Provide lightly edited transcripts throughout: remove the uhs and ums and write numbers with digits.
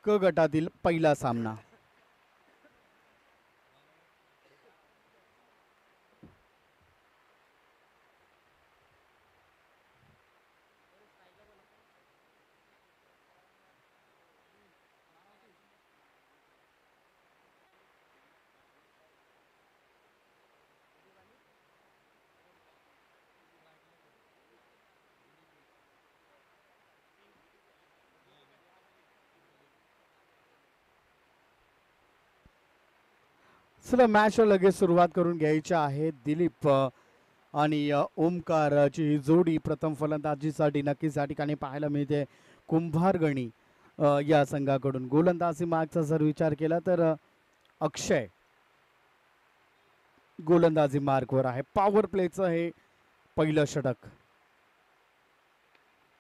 क गटातील पहिला सामना. चला मॅच लगेच सुरुवात करून घ्यायची आहे. दिलीप आणि ओमकारची ही जोडी प्रथम फलंदाजीसाठी नक्कीच या ठिकाणी पाहायला मिळते. कुंभारगणी या संघाकडून गोलंदाजी मार्गचा जर विचार केला तर अक्षय गोलंदाजी मार्कवर आहे. पॉवर प्लेचं हे पहिलं षटक.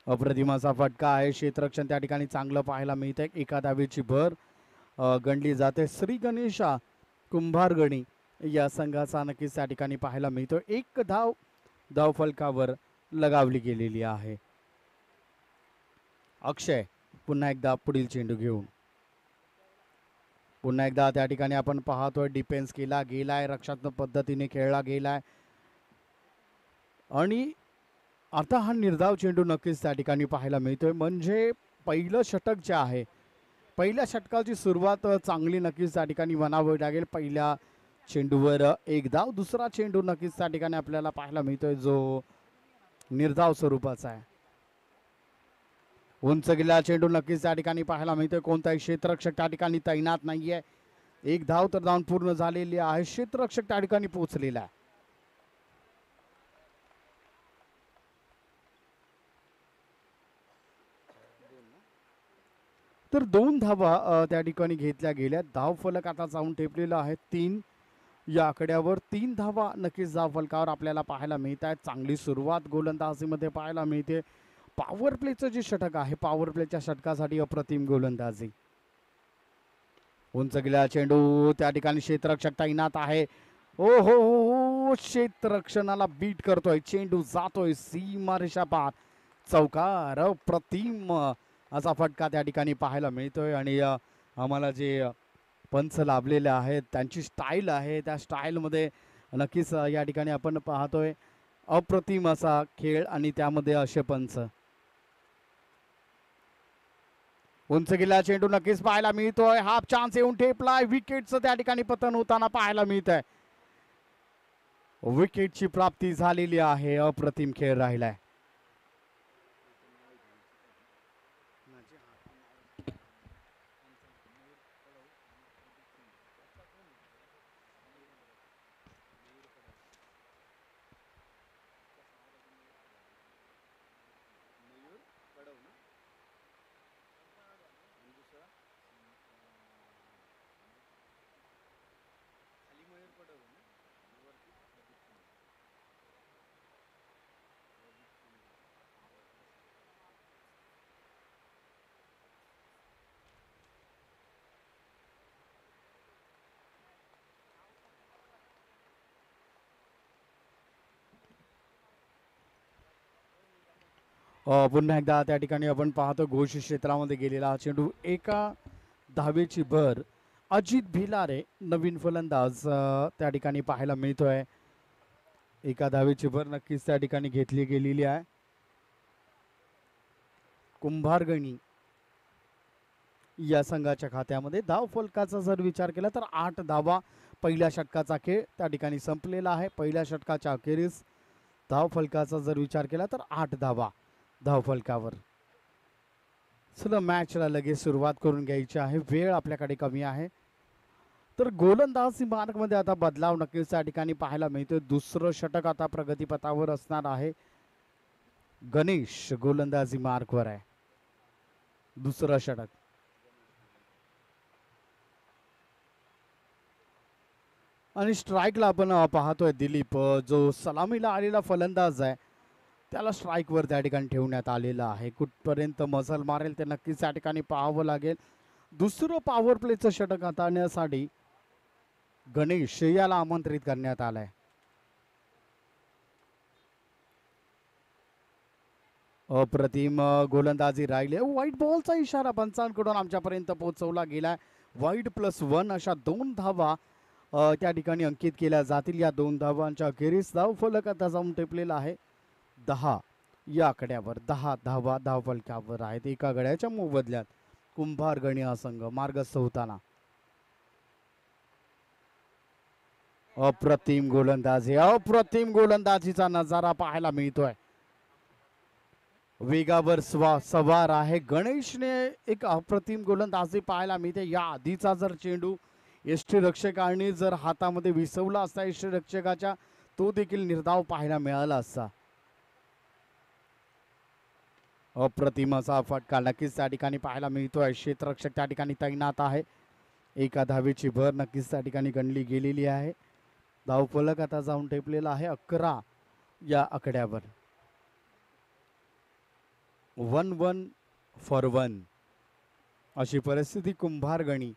अप्रतिमाचा फटका आहे. क्षेत्ररक्षण त्या ठिकाणी चांगलं पाहायला मिळतंय. एका धावेची भर गणली जाते. श्री गणेशा कुंभारगणी या संघाचा नक्कीच त्या ठिकाणी पाहायला मिळतो. एक धाव फलकावर लगावली गेलेली आहे. अक्षय पुन्हा एकदा पुढील चेंडू घेऊन पुन्हा एकदा त्या ठिकाणी आपण पाहतोय डिफेन्स केला गेलाय. रक्षात्मक पद्धतीने खेळला गेलाय आणि आता हा निर्धाव चेंडू नक्कीच त्या ठिकाणी पाहायला मिळतोय. म्हणजे पहिलं षटक जे आहे पहिल्या षटकाची सुरुवात चांगली नक्कीच त्या ठिकाणी म्हणावी लागेल. पहिल्या चेंडूवर एक धाव. दुसरा चेंडू नक्कीच त्या ठिकाणी आपल्याला पाहायला मिळतोय जो निर्धाव स्वरूपाचा आहे. उंच गेलेला चेंडू नक्कीच त्या ठिकाणी पाहायला मिळतोय. कोणताही क्षेत्ररक्षक त्या ठिकाणी तैनात नाहीये. एक धाव तर धावून पूर्ण झालेली आहे. क्षेत्ररक्षक त्या ठिकाणी पोहोचलेला आहे. तर 2 धावा त्या ठिकाणी घेतल्या गेल्या. धाव फलक आता जाऊन ठेपलेला आहे 3 या आकड्यावर. 3 धावा नक्कीच धाव फलकावर आपल्याला पाहायला मिळत आहेत. चांगली सुरुवात गोलंदाजीमध्ये पाहायला मिळते. पॉवर प्लेचं जे षटक आहे पॉवर प्लेच्या षटकासाठी अप्रतिम गोलंदाजी. उंच गेलेला चेंडू त्या ठिकाणी क्षेत्ररक्षक तैनात आहे. ओ हो हो क्षेत्ररक्षणाला बीट करतोय. चेंडू जातोय सीमारेषा पार. चौकार. अप्रतिम असा फटका त्या ठिकाणी पाहायला मिळतोय. आणि आम्हाला जे पंच लाभलेले आहेत त्यांची स्टाईल आहे त्या स्टाईलमध्ये नक्कीच या ठिकाणी आपण पाहतोय अप्रतिम असा खेळ आणि त्यामध्ये असे पंच. उंच गेला चेंडू नक्कीच पाहायला मिळतोय. हाफ चान्स येऊन ठेपलाय. विकेटचं त्या ठिकाणी पतन होताना पाहायला मिळत आहे. विकेटची प्राप्ती झालेली आहे. अप्रतिम खेळ राहिलाय. पुन्हा एकदा त्या ठिकाणी आपण पाहतो घोष क्षेत्रामध्ये गेलेला हा चेंडू. एका धावेची भर. अजित भिलारे नवीन फलंदाज त्या ठिकाणी पाहायला मिळतोय. एका धावेची भर नक्कीच त्या ठिकाणी घेतली गेलेली आहे. कुंभारगणी या संघाच्या खात्यामध्ये धाव फलकाचा जर विचार केला तर 8 धावा. पहिल्या षटकाचा खेळ त्या ठिकाणी संपलेला आहे. पहिल्या षटकाच्या अखेरीस धाव फलकाचा जर विचार केला तर 8 धावा धाव फलकावर. चला मॅचला लगेच सुरुवात करून घ्यायची आहे. वेळ आपल्याकडे कमी आहे. तर गोलंदाजी मार्गमध्ये आता बदलाव नक्कीच त्या ठिकाणी पाहायला मिळतोय. दुसरं षटक आता प्रगतीपथावर असणार आहे. गणेश गोलंदाजी मार्गवर आहे. दुसरं षटक. आणि स्ट्राईकला आपण पाहतोय दिलीप जो सलामीला आलेला फलंदाज आहे त्याला स्ट्राईकवर त्या ठिकाणी ठेवण्यात आलेलं आहे. कुठपर्यंत मजल मारेल ते नक्कीच त्या ठिकाणी पाहावं लागेल. दुसरं पॉवर प्लेचं षटक हाताळण्यासाठी गणेश याला आमंत्रित करण्यात आलंय. अप्रतिम गोलंदाजी राहिली. व्हाईट बॉलचा इशारा पंचांकडून आमच्यापर्यंत पोहोचवला गेलाय. वाईट +1 अशा 2 धावा त्या ठिकाणी अंकित केल्या जातील. या 2 धावांच्या अखेरीस धावफलक आता जाऊन टेपलेला आहे 10 या आकड्यावर. 10 धावा धावफलकावर आहेत. एका गड्याच्या मोबदल्यात कुंभारगणी हा संघ मार्गस्थ होताना. अप्रतिम गोलंदाजी, अप्रतिम गोलंदाजीचा नजारा पाहायला मिळतोय. वेगावर सवार आहे गणेशने. एक अप्रतिम गोलंदाजी पाहायला मिळते. या आधीचा जर चेंडू यष्टीरक्षकाने जर हातामध्ये विसवला असता यष्टीरक्षकाच्या, तो देखील निर्धाव पाहायला मिळाला असता. अप्रतिम असा फटका नक्कीच त्या ठिकाणी पाहायला मिळतोय. क्षेत्ररक्षक त्या ठिकाणी तैनात आहे. एका धावेची भर नक्कीच त्या ठिकाणी गणली गेलेली आहे. धावफलक आता जाऊन टेपलेला आहे 11 या आकड्यावर. 1-1 फॉर 1 अशी परिस्थिती कुंभारगणी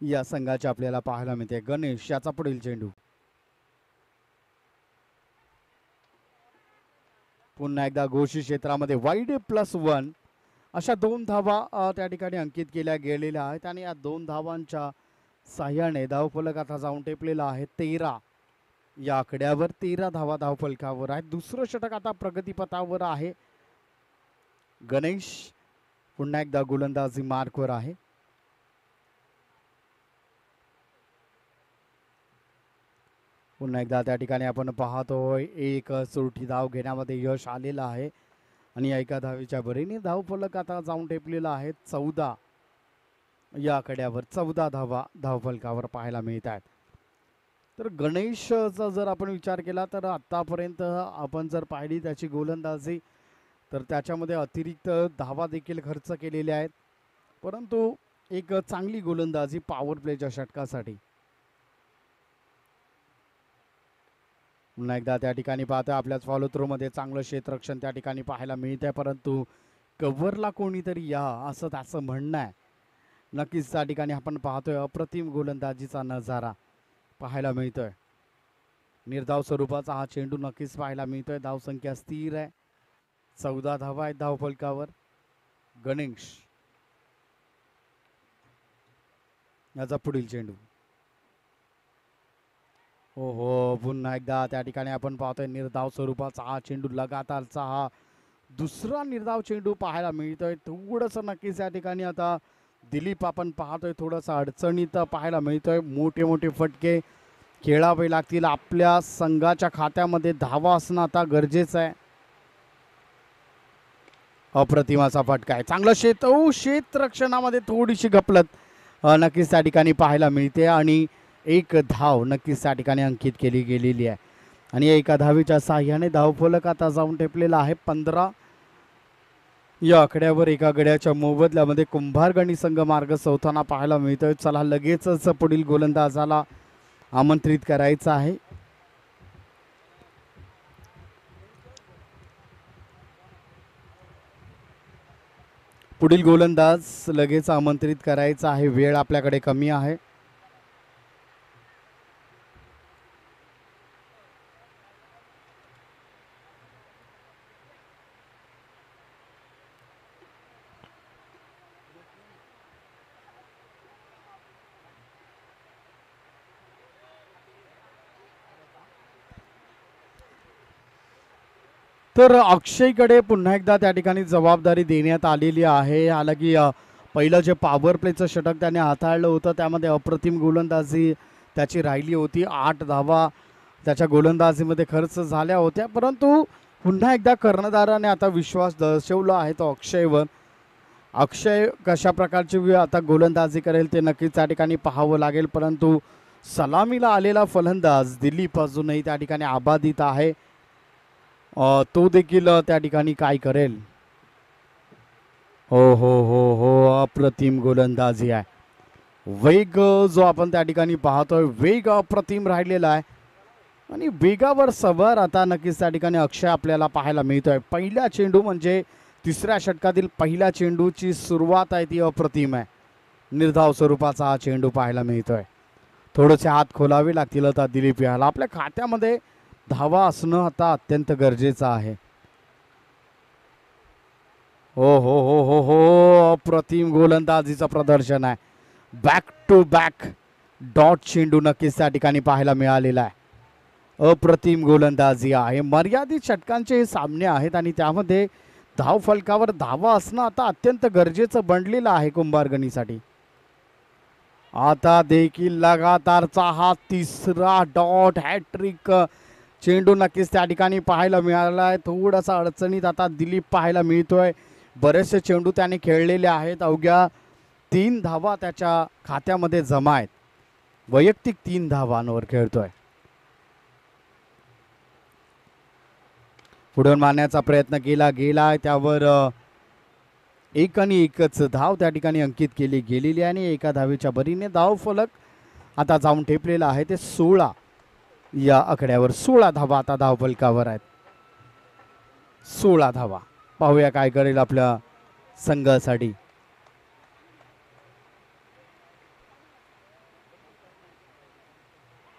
या संघाची आपल्याला पाहायला मिळते. गणेश याचा पुढील चेंडू. पुन्हा एकदा घोषित क्षेत्रामध्ये वाईड +1 अशा 2 धावा त्या ठिकाणी अंकित केल्या गेलेल्या आहेत. आणि या 2 धावांच्या साह्याने धावफलक आता जाऊन टेपलेला आहे 13 या आकड्यावर. 13 धावा धावफलकावर आहेत. दुसरं षटक आता प्रगतीपथावर आहे. गणेश पुन्हा एकदा गोलंदाजी मार्कवर आहे. पुन्हा एकदा त्या ठिकाणी आपण पाहतोय एक चोरटी धाव घेण्यामध्ये यश आलेलं आहे. आणि या एका धावेच्या भरीने धावफलक आता जाऊन टेपलेला आहे 14 या आकड्यावर. 14 धावा धावफलकावर पाहायला मिळत आहेत. तर गणेशचा जर आपण विचार केला तर आतापर्यंत आपण जर पाहिली त्याची गोलंदाजी, तर त्याच्यामध्ये अतिरिक्त धावा देखील खर्च केलेल्या आहेत. परंतु एक चांगली गोलंदाजी पॉवर प्लेच्या षटकासाठी. पुन्हा एकदा त्या ठिकाणी पाहतोय आपल्याच फॉलो थ्रो मध्ये चांगलं क्षेत्ररक्षण त्या ठिकाणी पाहायला मिळतंय. परंतु कव्हरला कोणीतरी या असं त्याचं म्हणणं आहे. नक्कीच त्या ठिकाणी आपण पाहतोय अप्रतिम गोलंदाजीचा नजारा पाहायला मिळतोय. निर्धाव स्वरूपाचा हा चेंडू नक्कीच पाहायला मिळतोय. धावसंख्या स्थिर आहे. 14 धावा आहेत धावफलकावर. गणेश याचा पुढील चेंडू. हो हो, पुन्हा एकदा त्या ठिकाणी आपण पाहतोय निर्धाव स्वरूपाचा हा चेंडू. लगातारचा हा दुसरा निर्धाव चेंडू पाहायला मिळतोय. थोडंसं नक्कीच या ठिकाणी आता दिलीप आपण पाहतोय थोडंसं अडचणीत पाहायला मिळतोय. मोठे मोठे फटके खेळावे लागतील. आपल्या संघाच्या खात्यामध्ये धावा असणं आता गरजेचं आहे. अप्रतिमाचा फटका आहे. चांगलं क्षेत्ररक्षणामध्ये थोडीशी गफलत नक्कीच त्या ठिकाणी पाहायला मिळते. आणि एक धाव नक्कीच त्या ठिकाणी अंकित केली गेलेली आहे. आणि एका धावेच्या साह्याने धावफलक आता जाऊन टेपलेला आहे 15 या आकड्यावर. एका गड्याच्या मोबदल्यामध्ये कुंभारगणी संघ मार्गस्थ होताना पाहायला मिळतोय. चला लगेचच पुढील गोलंदाजाला आमंत्रित करायचं आहे. पुढील गोलंदाज लगेच आमंत्रित करायचा आहे. वेळ आपल्याकडे कमी आहे. तर अक्षयकडे पुन्हा एकदा त्या ठिकाणी जबाबदारी देण्यात आलेली आहे. हालाकी पहिलं जे पॉवर प्लेचं षटक त्याने हाताळलं होतं त्यामध्ये अप्रतिम गोलंदाजी त्याची राहिली होती. 8 धावा त्याच्या गोलंदाजीमध्ये खर्च झाल्या होत्या. परंतु पुन्हा एकदा कर्णधाराने आता विश्वास दर्शवला आहे तो अक्षयवर. अक्षय कशा प्रकारची आता गोलंदाजी करेल ते नक्कीच त्या ठिकाणी पाहावं लागेल. परंतु सलामीला आलेला फलंदाज दिलीप अजूनही त्या ठिकाणी आबाधित आहे. तो देखील त्या ठिकाणी काय करेल. हो हो हो हो, अप्रतिम गोलंदाजी आहे. वेग जो आपण त्या ठिकाणी पाहतोय वेग अप्रतिम राहिलेला आहे. आणि वेगावर सवार आता नक्कीच त्या ठिकाणी अक्षय आपल्याला पाहायला मिळतोय. पहिला चेंडू म्हणजे तिसऱ्या षटकातील पहिल्या चेंडूची सुरुवात आहे ती अप्रतिम आहे. निर्धाव स्वरूपाचा हा चेंडू पाहायला मिळतोय. थोडेसे हात खोलावे लागतील आता दिलीप याला. आपल्या खात्यामध्ये धावा असणं आता अत्यंत गरजेचं आहे. हो अप्रतिम गोलंदाजीचं प्रदर्शन आहे. बॅक टू बॅक डॉट चेंडू नक्कीच त्या ठिकाणी पाहायला मिळालेला आहे. अप्रतिम गोलंदाजी आहे. मर्यादित षटकांचे हे सामने आहेत आणि त्यामध्ये धाव फलकावर धावा असणं आता अत्यंत गरजेचं बनलेलं आहे कुंभारगणीसाठी. आता देखील लगातारचा हा तिसरा डॉट हॅट्रिक चेंडू नक्कीच त्या ठिकाणी पाहायला मिळाला आहे. थोडासा अडचणीत आता दिलीप पाहायला मिळतोय. बरेचसे चेंडू त्याने खेळलेले आहेत. अवघ्या 3 धावा त्याच्या खात्यामध्ये जमा आहेत. वैयक्तिक 3 धावांवर खेळतोय. पुढून मारण्याचा प्रयत्न केला गेलाय. त्यावर एक आणि एकच धाव त्या ठिकाणी अंकित केली गेलेली आहे आणि एका धावेच्या बरीने धाव फलक आता जाऊन ठेपलेला आहे. ते 16 या आकड्यावर 16 धावा आता धाव फलकावर आहेत. 16 धावा. पाहूया काय करेल आपल्या संघासाठी.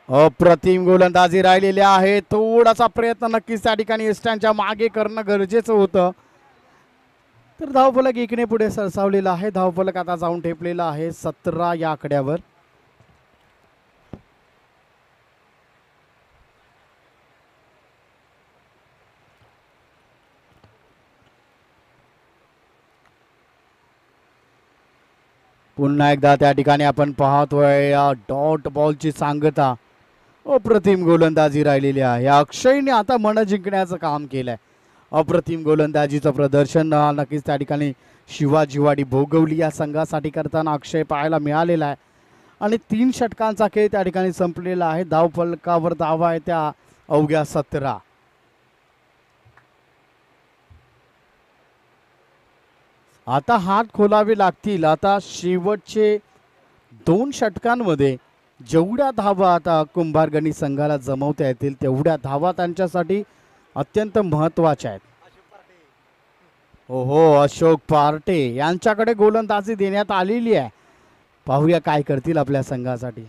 अप्रतिम गोलंदाजी राहिलेली आहे. थोडासा प्रयत्न नक्कीच त्या ठिकाणी स्टँडच्या मागे करणं गरजेचं होतं. तर धावफलक एकने पुढे सरसावलेला आहे. धावफलक आता जाऊन ठेपलेला आहे 17 या आकड्यावर. पुन्हा एकदा त्या ठिकाणी आपण पाहतोय डॉट बॉलची सांगता. अप्रतिम गोलंदाजी राहिलेली आहे. अक्षयने आता मन जिंकण्याचं काम केलंय. अप्रतिम गोलंदाजीचं प्रदर्शन नक्कीच त्या ठिकाणी शिवाजीवाडी भोगवली या संघासाठी करताना अक्षय पाहायला मिळालेला आहे. आणि 3 षटकांचा खेळ त्या ठिकाणी संपलेला आहे. धाव फलकावर धावा आहे त्या अवघ्या 17. आता हात खोलावे लागतील. आता शेवटचे 2 षटकांमध्ये जेवढ्या धावा आता कुंभारगणी संघाला जमवता येतील तेवढ्या धावा त्यांच्यासाठी अत्यंत महत्त्वाच्या आहेत. हो अशोक पार्टे यांच्याकडे गोलंदाजी देण्यात आलेली आहे. पाहूया काय करतील आपल्या संघासाठी.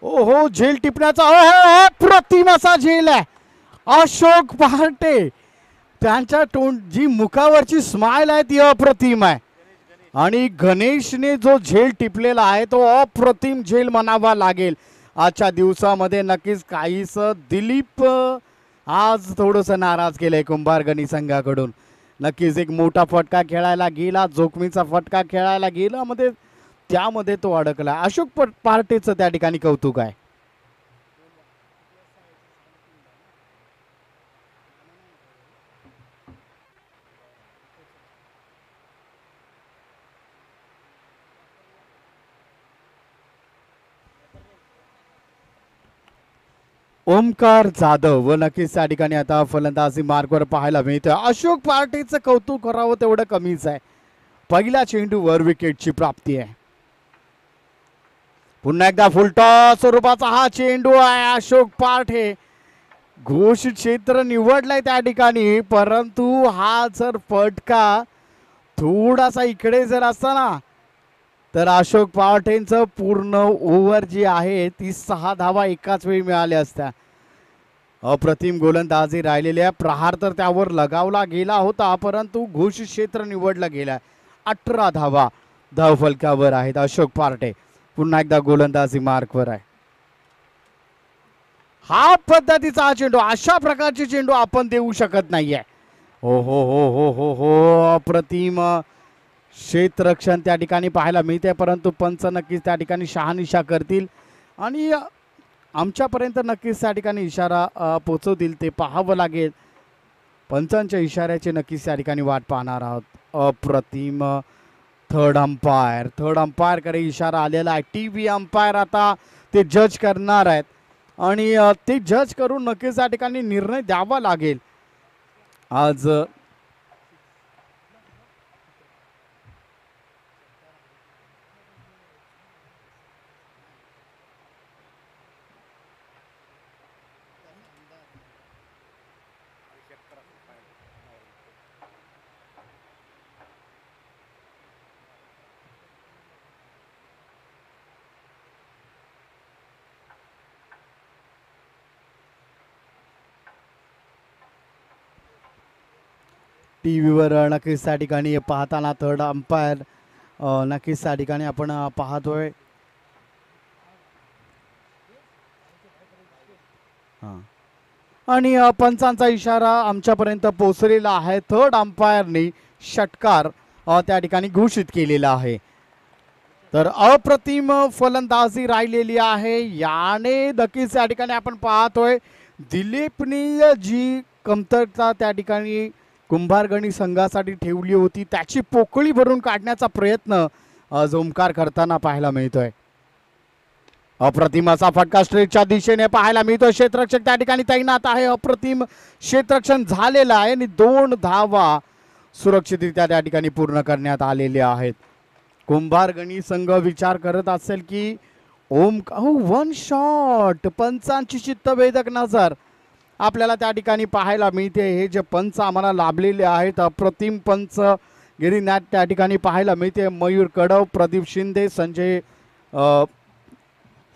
ओहो झेल टिपण्याचा अप्रतिम असा झेल आहे. अशोक पार्टे त्यांच्या जी मुखावरची स्माइल आहे ती अप्रतिम आहे. आणि गणेशने जो झेल टिपलेला आहे तो अप्रतिम झेल म्हणावा लागेल. आजच्या दिवसामध्ये नक्कीच काहीस दिलीप आज थोडंसं नाराज केलंय कुंभारगणी संघाकडून. नक्कीच एक मोठा फटका खेळायला गेला. जोखमीचा फटका खेळायला गेला मध्ये त्यामध्ये तो अडकला. अशोक पार्टेचं त्या ठिकाणी कौतुक आहे. ओमकार जाधव व नक्कीच त्या ठिकाणी आता फलंदाजी मार्गवर पाहायला मिळतं. अशोक पार्टीचं कौतुक करावं तेवढं कमीच आहे. पहिल्या चेंडूवर विकेटची प्राप्ती आहे. पुन्हा एकदा फुलटॉस स्वरूपाचा हा चेंडू आहे. अशोक पार्टे घोषित क्षेत्र निवडलंय त्या ठिकाणी. परंतु हा जर फटका थोडासा इकडे जर असता ना तर अशोक पार्टेंचं पूर्ण ओव्हर जी आहे ती 6 धावा एकाच वेळी मिळाल्या असत्या. अप्रतिम गोलंदाजी राहिलेल्या. प्रहार तर त्यावर लगावला गेला होता परंतु घोषित क्षेत्र निवडलं गेलं. 18 धावा धावफलकावर आहेत. अशोक पार्टे पुन्हा एकदा गोलंदाजी मार्कवर आहे. हा पद्धतीचा चेंडू अशा प्रकारचे चेंडू आपण देऊ शकत नाहीये. हो अप्रतिम क्षेत्ररक्षण त्या ठिकाणी पाहायला मिळते. परंतु पंच नक्कीच त्या ठिकाणी शहानिशा करतील आणि आमच्यापर्यंत नक्कीच त्या ठिकाणी इशारा पोचवतील ते पाहावं लागेल. पंचांच्या इशाऱ्याचे नक्कीच त्या ठिकाणी वाट पाहणार आहोत. अप्रतिम थर्ड अंपायर कडे इशारा आलेला आहे. टीव्ही अंपायर आता ते जज करणार आहेत आणि ते जज करून नक्कीच त्या ठिकाणी निर्णय द्यावा लागेल. आज टीव्हीवर नक्कीच त्या ठिकाणी पाहताना थर्ड अंपायर नक्कीच त्या ठिकाणी आपण पाहतोय. आणि पंचांचा इशारा आमच्यापर्यंत पोहोचलेला आहे. थर्ड अंपायरनी षटकार त्या ठिकाणी घोषित केलेला आहे. तर अप्रतिम फलंदाजी राहिलेली आहे. याने नक्कीच त्या ठिकाणी आपण पाहतोय दिलीपनी जी कमतरता त्या ठिकाणी कुंभारगणी संघासाठी ठेवली होती त्याची पोकळी भरून काढण्याचा प्रयत्न आज ओमकार करताना पाहायला मिळतोय. अप्रतिम असा फटका स्ट्रेटच्या दिशेने पाहायला मिळतोय. क्षेत्ररक्षक त्या ठिकाणी तैनात आहे. अप्रतिम क्षेत्ररक्षण झालेलं आहे आणि 2 धावा सुरक्षितरित्या त्या ठिकाणी पूर्ण करण्यात आलेल्या आहेत. कुंभारगणी संघ विचार करत असेल की वन शॉट. पंचांची चित्तवेधक नजर आपल्याला त्या ठिकाणी पाहायला मिळते. हे जे पंच आम्हाला लाभलेले आहेत अप्रतिम पंच गिरीनाथ त्या ठिकाणी पाहायला मिळते. मयूर कडव, प्रदीप शिंदे,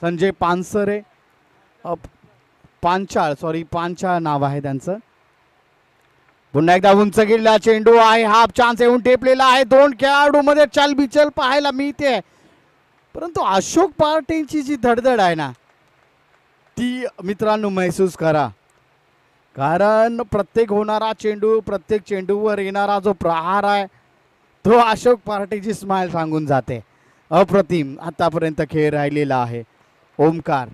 संजय पानसरे पांचाळ नाव आहे त्यांचं. पुन्हा एकदा उंच गेलेला चेंडू आहे. हाफ चान्स येऊन टेपलेला आहे. 2 खेळाडूमध्ये चलबिचल पाहायला मिळते. परंतु अशोक पार्टींची जी धडधड आहे ना ती मित्रांनो महसूस करा. कारण प्रत्येक होणारा चेंडू प्रत्येक चेंडूवर येणारा जो प्रहार आहे तो अशोक पार्टीची स्माइल सांगून जाते. अप्रतिम आतापर्यंत खेळ राहिलेला आहे. ओमकार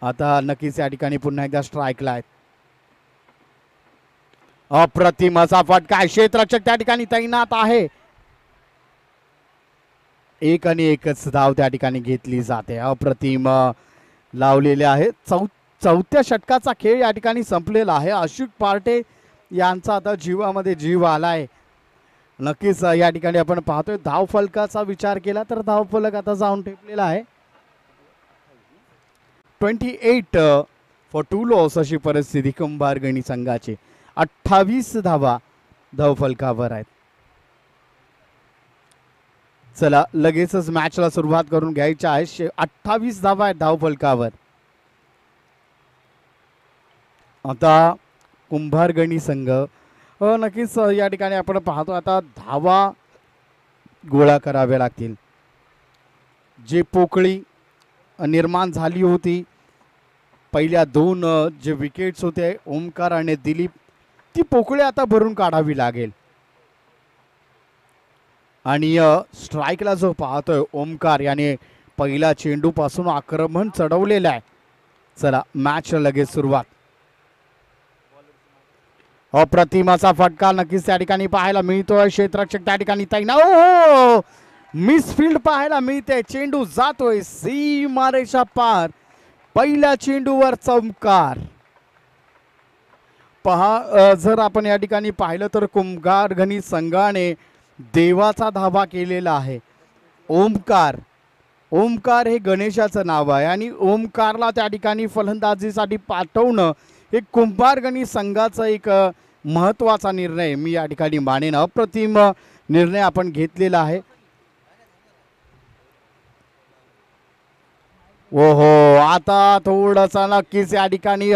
आता नक्कीच या ठिकाणी पुन्हा एकदा स्ट्राईकला आहेत. अप्रतिम असा फटका. क्षेत्ररक्षक त्या ठिकाणी तैनात आहे. 1 आणि 1च धाव त्या ठिकाणी घेतली जाते. अप्रतिम लावलेले आहे. चौथ्या षटकाचा खेळ या ठिकाणी संपलेला आहे. अशोक पार्टे यांचा आता जीवामध्ये जीव आलाय. नक्कीच या ठिकाणी आपण पाहतोय धाव फलकाचा विचार केला तर धाव फलक आता जाऊन ठेपलेला आहे. 28 फॉर 2 लॉस अशी परिस्थिती कुंभारगणी संघाची. 28 धावा धाव फलकावर आहेत. चला लगेचच मॅचला सुरुवात करून घ्यायची आहे. 28 धावा आहेत धाव फलकावर. आता कुंभारगणी संघ नक्कीच या ठिकाणी आपण पाहतो आता धावा गोळा कराव्या लागतील. जे पोकळी निर्माण झाली होती पहिल्या 2 जे विकेट्स होते ओमकार आणि दिलीप ती पोकळी आता भरून काढावी लागेल. आणि स्ट्राईकला जो पाहतोय ओमकार याने पहिल्या चेंडू पासून आक्रमण चढवलेलं आहे. चला मॅच लगेच सुरुवात. अप्रतिमाचा फटका नक्कीच त्या ठिकाणी पाहायला मिळतोय. क्षेत्ररक्षक त्या ठिकाणी तैनात. मिसफील्ड पाहायला मिळते. चेंडू जातोय सीमारेषा पार. पहिल्या चेंडूवर चमकार. पहा जर आपण या ठिकाणी पाहिलं तर कुंभारगणी संघाने देवाचा धावा केलेला आहे. ओमकार हे गणेशाचं नाव आहे आणि ओमकारला त्या ठिकाणी फलंदाजीसाठी पाठवणं हे कुंभारगणी संघाचा एक महत्त्वाचा निर्णय मी या ठिकाणी मानेन. अप्रतिम निर्णय आपण घेतलेला आहे. ओहो आता थोडंसं नक्कीच या ठिकाणी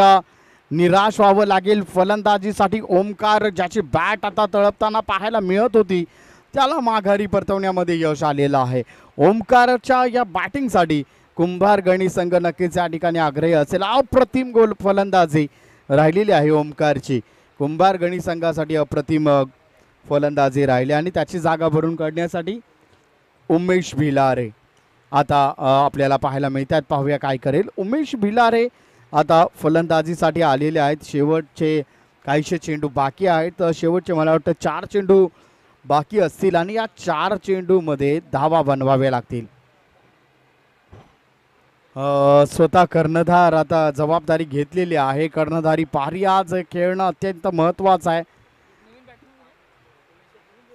निराश व्हावं लागेल फलंदाजीसाठी. ओमकार ज्याची बॅट आता तळपताना पाहायला मिळत होती त्याला माघारी परतवण्यामध्ये यश आलेलं आहे. ओमकारच्या या बॅटिंगसाठी कुंभारगणी संघ नक्कीच या ठिकाणी आग्रही असेल. अप्रतिम गोल फलंदाजी राहिलेली आहे ओमकारची. कुंभारगणी संघासाठी अप्रतिम फलंदाजी राहिली आणि त्याची जागा भरून काढण्यासाठी उमेश भिलारे आता आपल्याला पाहायला मिळतात. पाहूया काय करेल उमेश भिलारे. आता फलंदाजीसाठी आलेले आहेत. शेवटचे काहीशे चेंडू बाकी आहेत. शेवटचे मला वाटतं 4 चेंडू बाकी असतील आणि या 4 चेंडूमध्ये धावा बनवाव्या लागतील. स्वतः कर्णधार आता जबाबदारी घेतलेली आहे. कर्णधारी पारी आज खेळणं अत्यंत महत्त्वाचं आहे.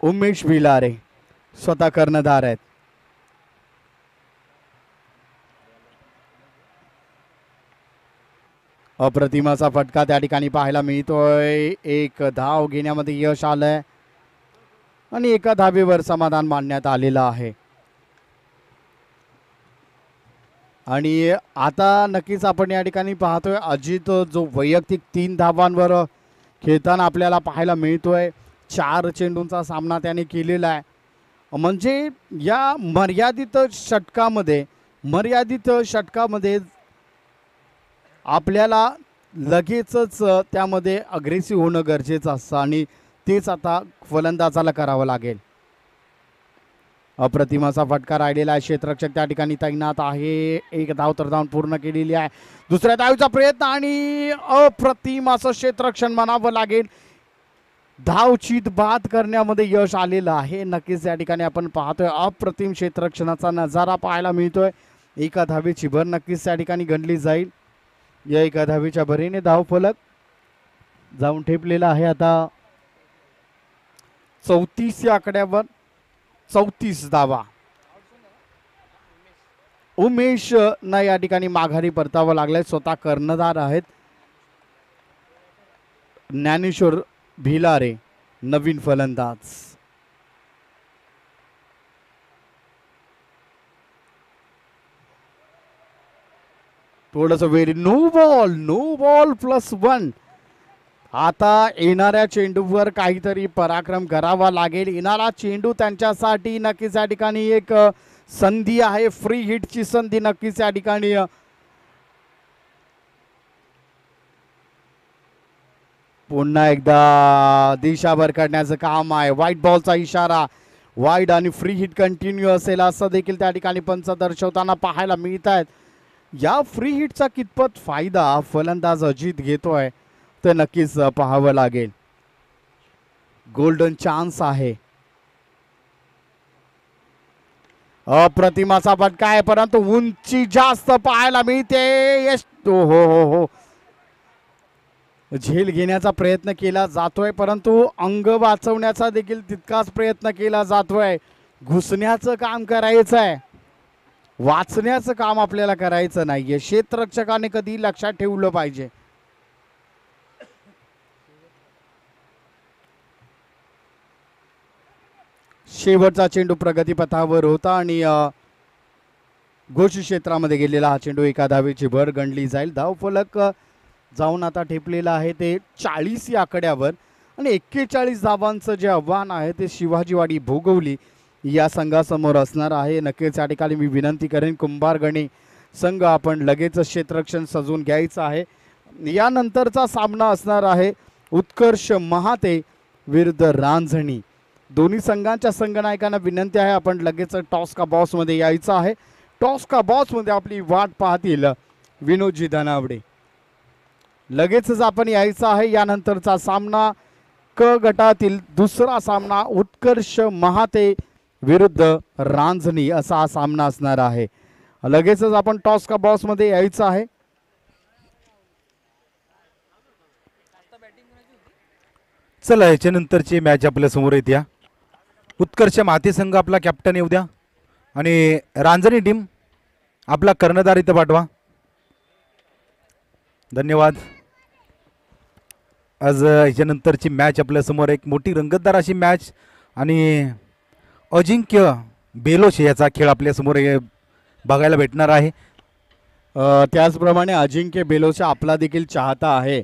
उमेश भिलारे स्वतः कर्णधार आहेत. अप्रतिमाचा फटका त्या ठिकाणी पाहायला मिळतोय. 1 धाव घेण्यामध्ये यश आलंय आणि 1 धावेवर समाधान मानण्यात आलेलं आहे. आणि आता नक्कीच आपण या ठिकाणी पाहतोय अजित जो वैयक्तिक 3 धावांवर खेळताना आपल्याला पाहायला मिळतोय. 4 चेंडूंचा सामना त्याने केलेला आहे. म्हणजे या मर्यादित षटकामध्ये आपल्याला लगेचच त्यामध्ये अग्रेसिव्ह होणं गरजेचं असतं आणि तेच आता फलंदाजाला करावं लागेल. अप्रतिम असा फटका राहिलेला आहे. क्षेत्ररक्षक त्या ठिकाणी तैनात आहे. एक धाव तर धाव पूर्ण केलेली आहे. दुसऱ्या धावीचा प्रयत्न आणि अप्रतिम असं क्षेत्ररक्षण म्हणावं लागेल. धावचीत बाद करण्यामध्ये यश आलेलं आहे. नक्कीच या ठिकाणी आपण पाहतोय अप्रतिम क्षेत्ररक्षणाचा नजारा पाहायला मिळतोय. एका धावेची भर नक्कीच त्या ठिकाणी गणली जाईल. या एका धावेच्या भरीने धावफलक जाऊन ठेपलेला आहे आता 34 या आकड्यावर. 34 धावा. उमेश ना या ठिकाणी माघारी परतावं लागलंय. स्वतः कर्णधार आहेत ज्ञानेश्वर भिलारे, नवीन फलंदाज. थोडस वेरी नो बॉल +1. आता येणाऱ्या चेंडूवर काहीतरी पराक्रम करावा लागेल. येणारा चेंडू त्यांच्यासाठी नक्कीच या ठिकाणी एक संधी आहे. फ्री हिटची संधी नक्कीच या ठिकाणी पुन्हा एकदा दिशाभर करण्याचं काम आहे. व्हाईट बॉलचा इशारा. वाईड आणि फ्री हिट कंटिन्यू असेल असं देखील त्या ठिकाणी पंच दर्शवताना पाहायला मिळत आहेत. या फ्री हिटचा कितपत फायदा फलंदाज अजित घेतोय ते नक्कीच पाहावं लागेल. गोल्डन चान्स आहे. अप्रतिमाचा फटका आहे परंतु उंची जास्त पाहायला मिळते. यश हो झेल घेण्याचा प्रयत्न केला जातोय परंतु अंग वाचवण्याचा देखील तितकाच प्रयत्न केला जातोय. घुसण्याचं काम करायचं आहे, वाचण्याचं काम आपल्याला करायचं नाहीये. क्षेत्ररक्षकाने कधी लक्षात ठेवलं पाहिजे. शेवटचा चेंडू प्रगतीपथावर होता आणि घोषित क्षेत्रामध्ये गेलेला हा चेंडू एका धावेची भर गणली जाईल. धावफलक जाऊन आता ठेपलेलं आहे ते 40 या आकड्यावर आणि 41 धावांचं जे आव्हान आहे ते शिवाजीवाडी भोगवली या संघासमोर असणार आहे. नक्कीच या ठिकाणी मी विनंती करेन कुंभारगणी संघ आपण लगेच क्षेत्ररक्षण सजवून घ्यायचं आहे. यानंतरचा सामना असणार आहे उत्कर्ष महाते विरुद्ध रांझणी. दोन्ही संघांच्या संघनायकांना विनंती आहे आपण लगेच टॉस का बॉस मध्ये यायचं आहे. टॉस का बॉस मध्ये आपली वाट पाहतील विनोदजी धनावडे. लगेचच आपण यायचं आहे. यानंतरचा सामना क गटातील दुसरा सामना उत्कर्ष महाते विरुद्ध रांझणी असा हा सामना असणार आहे. लगेचच आपण टॉस का बॉस मध्ये यायचं आहे. चला याच्यानंतरची मॅच आपल्या समोर येते. उत्कर्ष महाते संघ आपला कॅप्टन येऊ द्या आणि रांझणी टीम आपला कर्णधार इथं पाठवा. धन्यवाद. आज याच्यानंतरची मॅच आपल्या समोर एक मोठी रंगतदार अशी मॅच आणि अजिंक्य बेलोशे याचा खेळ आपल्या समोर बघायला भेटणार आहे. त्याचप्रमाणे अजिंक्य बेलोशे आपला देखील चाहता आहे.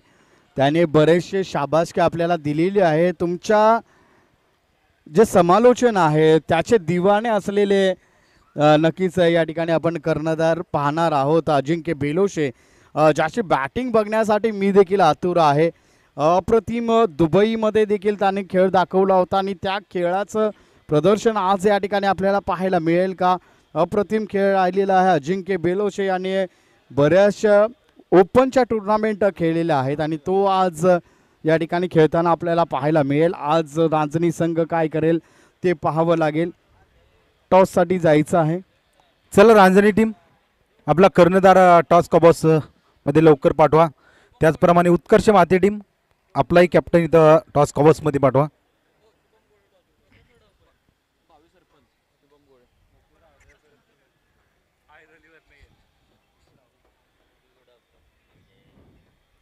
त्याने बरेचसे शाबासकी आपल्याला दिलेली आहे. तुमच्या जे समालोचन आहे त्याचे दिवाने असलेले नक्कीच या ठिकाणी आपण कर्णधार पाहणार आहोत अजिंक्य बेलोशे, ज्याची बॅटिंग बघण्यासाठी मी देखील आतुर आहे. अप्रतिम दुबईमध्ये देखील त्याने खेळ दाखवला होता आणि त्या खेळाचं प्रदर्शन आज या ठिकाणी आपल्याला पाहायला मिळेल का. अप्रतिम खेळ राहिलेला आहे. अजिंक्य बेलोशे याने बऱ्याचशा ओपनच्या टुर्नामेंट खेळलेल्या आहेत आणि तो आज या ठिकाणी खेळताना आपल्याला पाहायला मिळेल. आज रांझणी संघ काय करेल ते पाहावं लागेल. टॉससाठी जायचं आहे. चला रांझणी टीम आपला कर्णधार टॉस कबॉस मध्ये लवकर पाठवा. त्याचप्रमाणे उत्कर्ष महाते टीम आपलाही कॅप्टन इथं टॉस कबॉस मध्ये पाठवा.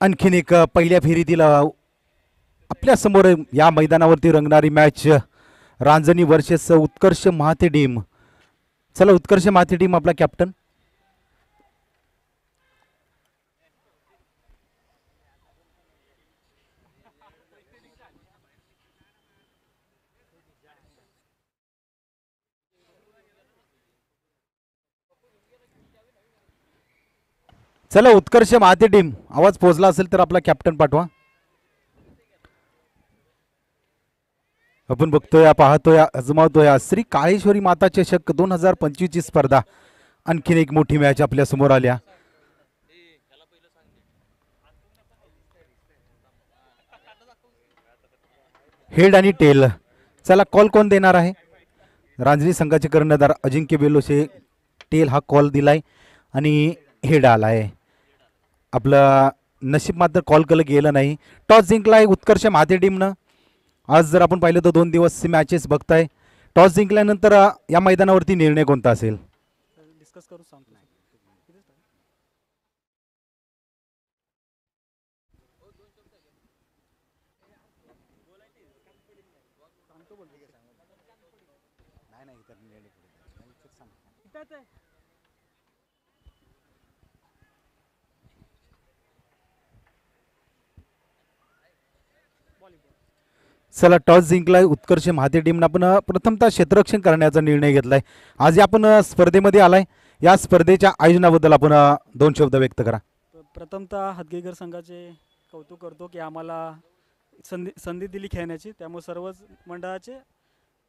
आणखीन एक पहिल्या फेरीतील आपल्या समोर या मैदानावरती रंगणारी मॅच रांझणी वर्सेस उत्कर्ष महाते टीम. चला उत्कर्ष महाते टीम आपला कॅप्टन. चला उत्कर्ष महाते टीम आवाज पोहोचला असेल तर आपला कॅप्टन पाठवा. आपण बघतोय पाहतोय अजमावतोय श्री काळेश्वरी माता चषक 2025 ची स्पर्धा. आणखीन एक मोठी मॅच आपल्या समोर आल्या. हेड आणि टेल. चला कॉल कोण देणार आहे? रांजणी संघाचे कर्णधार अजिंक्य बेलोसे टेल हा कॉल दिलाय आणि हेड आलाय. आपलं नशीब मात्र कॉल केलं गेलं नाही. टॉस जिंकलाय उत्कर्ष महाते टीमनं. आज जर आपण पाहिलं तर 2 दिवस मॅचेस बघताय. टॉस जिंकल्यानंतर या मैदानावरती निर्णय कोणता असेल? डिस्कस करू सांगतो. चला टॉस जिंकलाय उत्कर्ष महाते टीमनं. आपण प्रथमतः क्षेत्ररक्षण करण्याचा निर्णय घेतलाय. आज आपण स्पर्धेमध्ये आलाय. या स्पर्धेच्या आयोजनाबद्दल आपण 2 शब्द व्यक्त करा. प्रथमतः हातगेकर संघाचे कौतुक करतो की आम्हाला संधी दिली खेळण्याची. त्यामुळे सर्वच मंडळाचे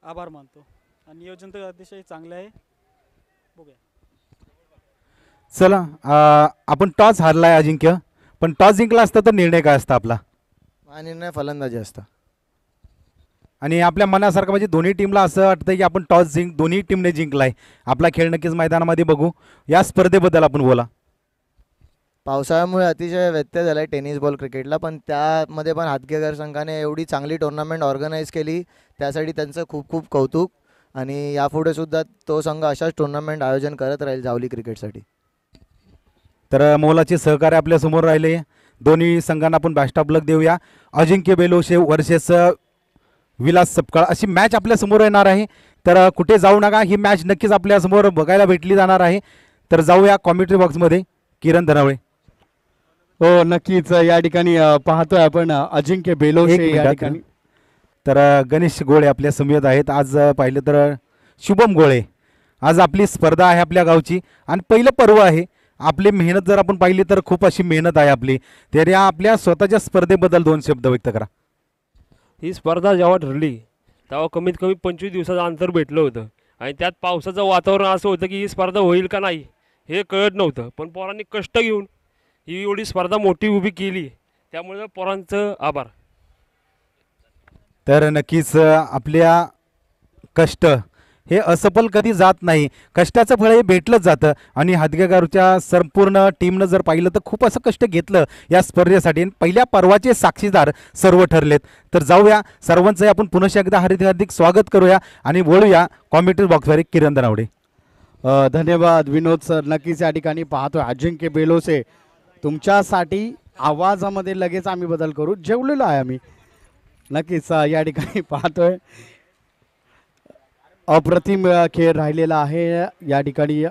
आभार मानतो आणि नियोजन तर अतिशय चांगले आहे. बघूया. चला आपण टॉस हारलाय अजिंक्य, पण टॉस जिंकला असता तर निर्णय काय असता आपला? निर्णय फलंदाजी असता. आणि आपल्या मनासारखं म्हणजे दोन्ही टीमला असं वाटतं की आपण टॉस दोन्ही टीमने जिंकलाय. आपला खेळ नक्कीच मैदानामध्ये बघू. या स्पर्धेबद्दल आपण बोला. पावसाळ्यामुळे अतिशय व्यत्यय झाला आहे टेनिस बॉल क्रिकेटला, पण त्यामध्ये पण हातगेकर संघाने एवढी चांगली टुर्नामेंट ऑर्गनाईज केली, त्यासाठी त्यांचं खूप खूप कौतुक. आणि यापुढे सुद्धा तो संघ अशाच टुर्नामेंट आयोजन करत राहील जावली क्रिकेटसाठी. तर मोलाचे सहकार्य आपल्या समोर राहिले. दोन्ही संघांना आपण बेस्ट ऑफ लक देऊया. अजिंक्य बेलोशे वर्सेस विलास सपकाळ अशी मॅच आपल्या समोर येणार आहे. तर कुठे जाऊ नका, ही मॅच नक्कीच आपल्या समोर बघायला भेटली जाणार आहे. तर जाऊया कॉमेंट्री बॉक्समध्ये. किरण धनावळे. हो नक्कीच. या ठिकाणी पाहतोय आपण अजिंक्य बेलोशे या ठिकाणी. तर गणेश गोळे आपल्या समेत आहेत. आज पाहिलं तर शुभम गोळे. आज आपली स्पर्धा आहे आपल्या गावची आणि पहिलं पर्व आहे. आपली मेहनत जर आपण पाहिली तर खूप अशी मेहनत आहे आपली. तर या आपल्या स्वतःच्या स्पर्धेबद्दल 2 शब्द व्यक्त करा. ही स्पर्धा जेव्हा ठरली तेव्हा कमीत कमी 25 दिवसाचं अंतर भेटलं होतं आणि त्यात पावसाचं वातावरण असं होतं की ही स्पर्धा होईल का नाही हे कळत नव्हतं. पण पोरांनी कष्ट घेऊन ही एवढी स्पर्धा मोठी उभी केली, त्यामुळे पोरांचं आभार. तर नक्कीच आपल्या कष्ट हे असफल कधी जात नाही. कष्टाचं फळ हे भेटलंच जातं. आणि हातगेकरच्या संपूर्ण टीमनं जर पाहिलं तर खूप असं कष्ट घेतलं या स्पर्धेसाठी. पहिल्या पर्वाचे साक्षीदार सर्व ठरलेत. तर जाऊया सर्वांचं आपण पुन्हा एकदा हार्दिक स्वागत करूया आणि बोलूया कॉमेंट्री बॉक्सवर. किरण धनावडे. धन्यवाद विनोद सर. नक्कीच या ठिकाणी पाहतोय अजिंक्य बेलोसे तुमच्यासाठी आवाजामध्ये लगेच आम्ही बदल करू. जेवलेलो आहे आम्ही. नक्कीच या ठिकाणी पाहतोय अप्रतिम खेळ राहिलेला आहे या ठिकाणी.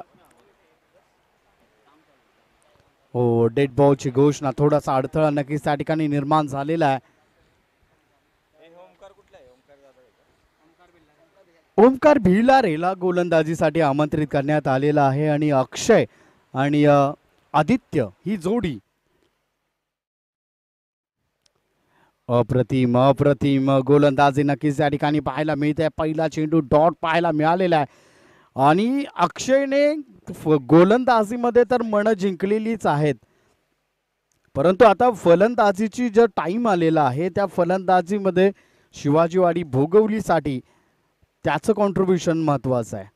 हो डेड बॉलची घोषणा, थोडासा अडथळा नक्कीच त्या ठिकाणी निर्माण झालेला आहे. ओमकार भिलारेला गोलंदाजीसाठी आमंत्रित करण्यात आलेला आहे आणि अक्षय आणि आदित्य ही जोडी अप्रतिम अप्रतिम गोलंदाजी नक्कीच या ठिकाणी पाहायला मिळते. पहिला चेंडू डॉट पाहायला मिळालेला आहे आणि अक्षयने गोलंदाजीमध्ये तर मनं जिंकलेलीच आहेत, परंतु आता फलंदाजीची जर टाइम आलेला आहे त्या फलंदाजीमध्ये शिवाजीवाडी भोगवलीसाठी त्याचं कॉन्ट्रीब्युशन महत्वाचं आहे.